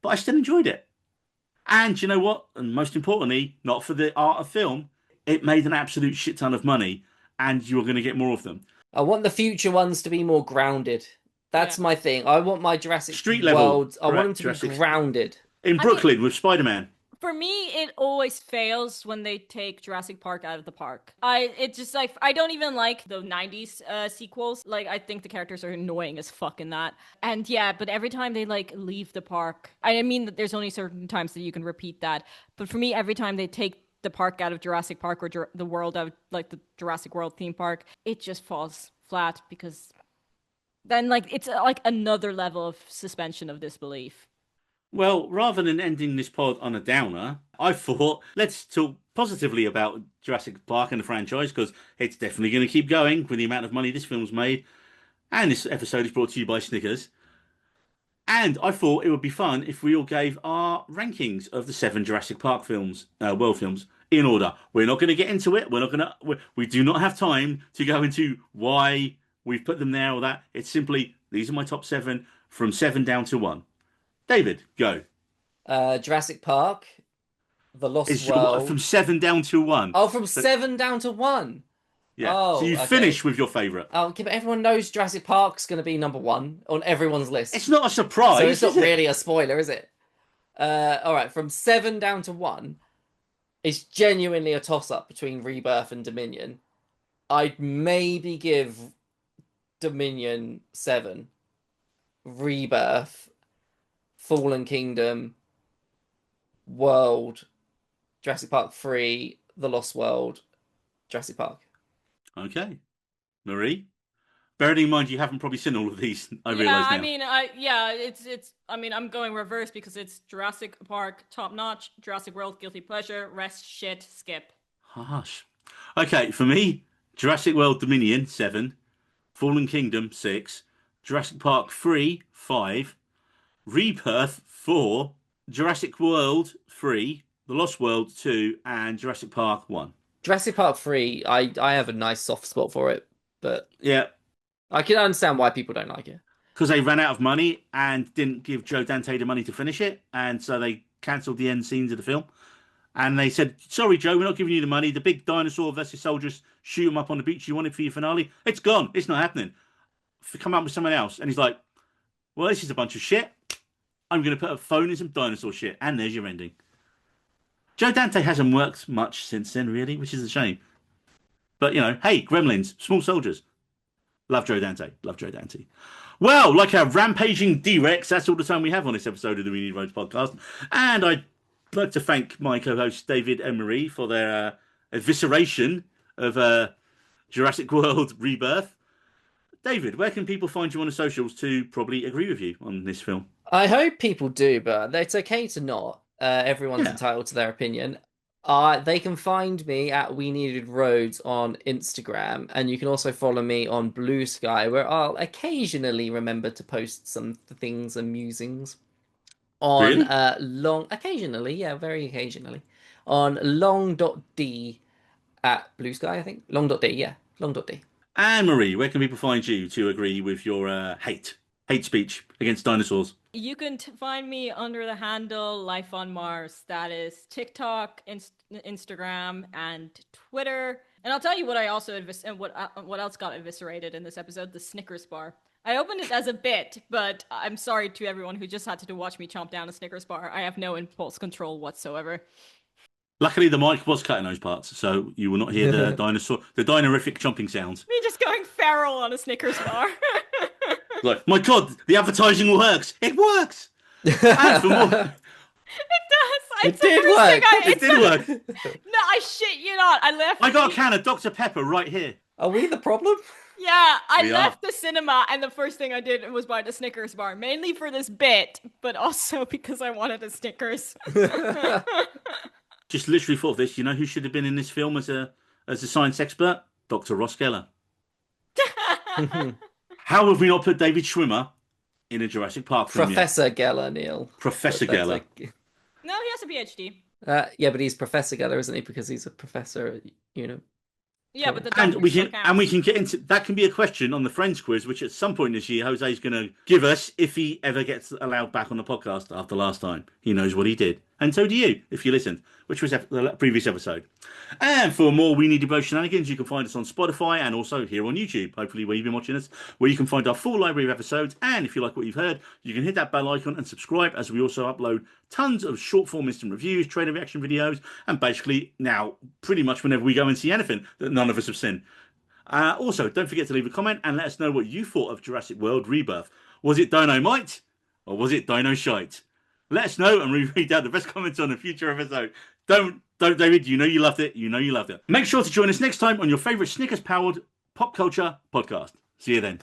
Speaker 1: But I still enjoyed it. And you know what? And most importantly, not for the art of film, it made an absolute shit ton of money, and you're going to get more of them.
Speaker 3: I want the future ones to be more grounded. That's my thing. I want my Jurassic
Speaker 1: Street level.
Speaker 3: Worlds. I want them to
Speaker 1: Jurassic.
Speaker 3: be grounded.
Speaker 1: In Brooklyn with Spider-Man.
Speaker 2: For me, it always fails when they take Jurassic Park out of the park. It's just like, I don't even like the 90s sequels. Like, I think the characters are annoying as fuck in that. And yeah, but every time they like leave the park, I mean that there's only certain times that you can repeat that. But for me, every time they take the park out of Jurassic Park or the world out, like the Jurassic World theme park, it just falls flat because then like it's like another level of suspension of disbelief.
Speaker 1: Well, rather than ending this pod on a downer, I thought let's talk positively about Jurassic Park and the franchise because it's definitely going to keep going with the amount of money this film's made. And this episode is brought to you by Snickers. And I thought it would be fun if we all gave our rankings of the 7 Jurassic Park films, world films, in order. We're not going to get into it. We do not have time to go into why we've put them there or that. It's simply, these are my top 7 from 7 down to 1. David, go.
Speaker 3: Jurassic Park, The Lost World.
Speaker 1: From 7 down to 1.
Speaker 3: Oh, from 7 down to 1.
Speaker 1: Yeah.
Speaker 3: Oh,
Speaker 1: so you finish with your favourite.
Speaker 3: Oh, okay, but everyone knows Jurassic Park's going to be number 1 on everyone's list.
Speaker 1: It's not a surprise.
Speaker 3: So it's not really a spoiler, is it? All right, from 7 down to 1, it's genuinely a toss-up between Rebirth and Dominion. I'd maybe give Dominion 7, Rebirth, Fallen Kingdom, World, Jurassic Park 3, The Lost World, Jurassic Park.
Speaker 1: Okay. Marie? Bearing in mind you haven't probably seen all of these, I realise now.
Speaker 2: I mean, I'm going reverse because it's Jurassic Park, top notch, Jurassic World, guilty pleasure, rest, shit, skip.
Speaker 1: Harsh. Okay, for me, Jurassic World Dominion, 7, Fallen Kingdom, 6, Jurassic Park 3, 5, Rebirth 4, Jurassic World 3, The Lost World 2, and Jurassic Park 1.
Speaker 3: Jurassic Park 3, I have a nice soft spot for it, but
Speaker 1: yeah,
Speaker 3: I can understand why people don't like it.
Speaker 1: Because they ran out of money and didn't give Joe Dante the money to finish it, and so they cancelled the end scenes of the film. And they said, sorry, Joe, we're not giving you the money. The big dinosaur versus soldiers shoot them up on the beach you wanted for your finale. It's gone. It's not happening. Come up with someone else. And he's like, well, this is a bunch of shit. I'm going to put a phone in some dinosaur shit. And there's your ending. Joe Dante hasn't worked much since then, really, which is a shame. But, you know, hey, Gremlins, small soldiers. Love Joe Dante. Love Joe Dante. Well, like a rampaging D-Rex, that's all the time we have on this episode of the We Need Roads podcast. And I'd like to thank my co-hosts David and Marie for their evisceration of Jurassic World Rebirth. David, where can people find you on the socials to probably agree with you on this film?
Speaker 3: I hope people do, but it's okay to not. Everyone's entitled to their opinion. They can find me at We Needed Roads on Instagram, and you can also follow me on Blue Sky, where I'll occasionally remember to post some things and musings on occasionally, very occasionally, on long.d at Blue Sky, I think. Long.d.
Speaker 1: And Marie, where can people find you to agree with your hate speech against dinosaurs?
Speaker 2: You can find me under the handle Life on Mars. That is TikTok, Instagram, and Twitter. And I'll tell you what I also what else got eviscerated in this episode: the Snickers bar. I opened it as a bit, but I'm sorry to everyone who just had to watch me chomp down a Snickers bar. I have no impulse control whatsoever.
Speaker 1: Luckily, the mic was cutting those parts, so you will not hear the dinorific chomping sounds.
Speaker 2: Me just going feral on a Snickers bar.
Speaker 1: Like, my God, the advertising works. It works. And for more,
Speaker 2: it does.
Speaker 3: It did work.
Speaker 1: It did work.
Speaker 2: No, I shit you not.
Speaker 1: I got a can of Dr. Pepper right here.
Speaker 3: Are we the problem?
Speaker 2: Yeah, I left the cinema, and the first thing I did was buy the Snickers bar, mainly for this bit, but also because I wanted a Snickers.
Speaker 1: Just literally thought of this. You know who should have been in this film as a science expert? Dr. Ross Geller. How have we not put David Schwimmer in a Jurassic Park film
Speaker 3: Professor Geller, Neil.
Speaker 1: Professor Geller.
Speaker 2: No, he has a PhD.
Speaker 3: Yeah, but he's Professor Geller, isn't he? Because he's a professor,
Speaker 2: Yeah, but the
Speaker 1: And we
Speaker 2: doctor
Speaker 1: can
Speaker 2: still counts.
Speaker 1: get into that. Can be a question on the Friends quiz, which at some point this year Jose is going to give us if he ever gets allowed back on the podcast after last time. He knows what he did, and so do you if you listened, which was the previous episode. And for more We Need Both shenanigans, you can find us on Spotify and also here on YouTube, hopefully where you've been watching us, where you can find our full library of episodes. And if you like what you've heard, you can hit that bell icon and subscribe, as we also upload tons of short form instant reviews, trailer reaction videos, and basically now pretty much whenever we go and see anything that none of us have seen. Also, don't forget to leave a comment and let us know what you thought of Jurassic World Rebirth. Was it Dynamite or was it Dino Shite? Let us know and we read out the best comments on a future episode. Don't, David. You know you loved it. You know you loved it. Make sure to join us next time on your favourite Snickers-powered pop culture podcast. See you then.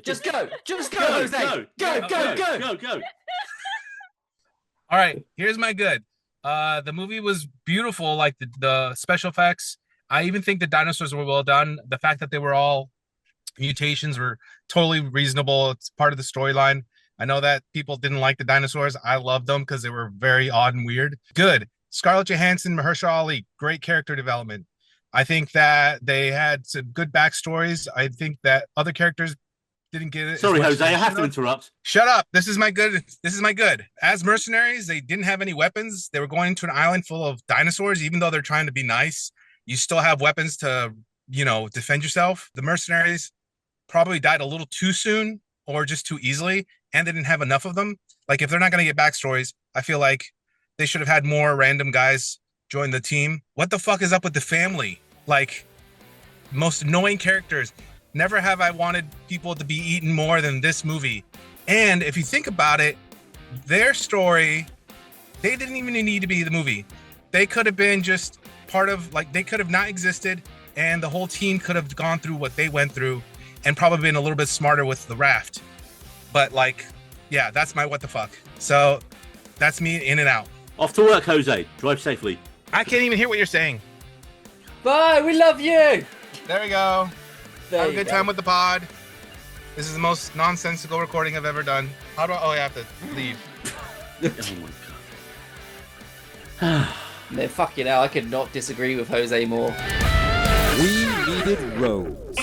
Speaker 3: Just go, Jose.
Speaker 1: Go.
Speaker 4: All right, here's my good. The movie was beautiful, like the special effects. I even think the dinosaurs were well done. The fact that they were all mutations were totally reasonable. It's part of the storyline. I know that people didn't like the dinosaurs. I loved them because they were very odd and weird. Good. Scarlett Johansson, Mahershala Ali, great character development. I think that they had some good backstories. I think that other characters didn't get it.
Speaker 1: Sorry, Jose, I have to interrupt.
Speaker 4: Shut up. This is my good. As mercenaries, they didn't have any weapons. They were going to an island full of dinosaurs. Even though they're trying to be nice, you still have weapons to, defend yourself. The mercenaries probably died a little too soon or just too easily, and they didn't have enough of them. Like, if they're not going to get backstories, I feel like they should have had more random guys join the team. What the fuck is up with the family? Like, most annoying characters. Never have I wanted people to be eaten more than this movie. And if you think about it, their story, they didn't even need to be the movie. They could have been just part of, they could have not existed, and the whole team could have gone through what they went through and probably been a little bit smarter with the raft. But yeah, that's my what the fuck. So that's me in and out.
Speaker 1: Off to work, Jose. Drive safely.
Speaker 4: I can't even hear what you're saying.
Speaker 3: Bye, we love you.
Speaker 4: There we go. Have a good
Speaker 3: go.
Speaker 4: time with the pod. This is the most nonsensical recording I've ever done. How do I have to leave?
Speaker 1: Oh my god.
Speaker 3: Man, fucking hell, I could not disagree with Jose more.
Speaker 5: We needed roads.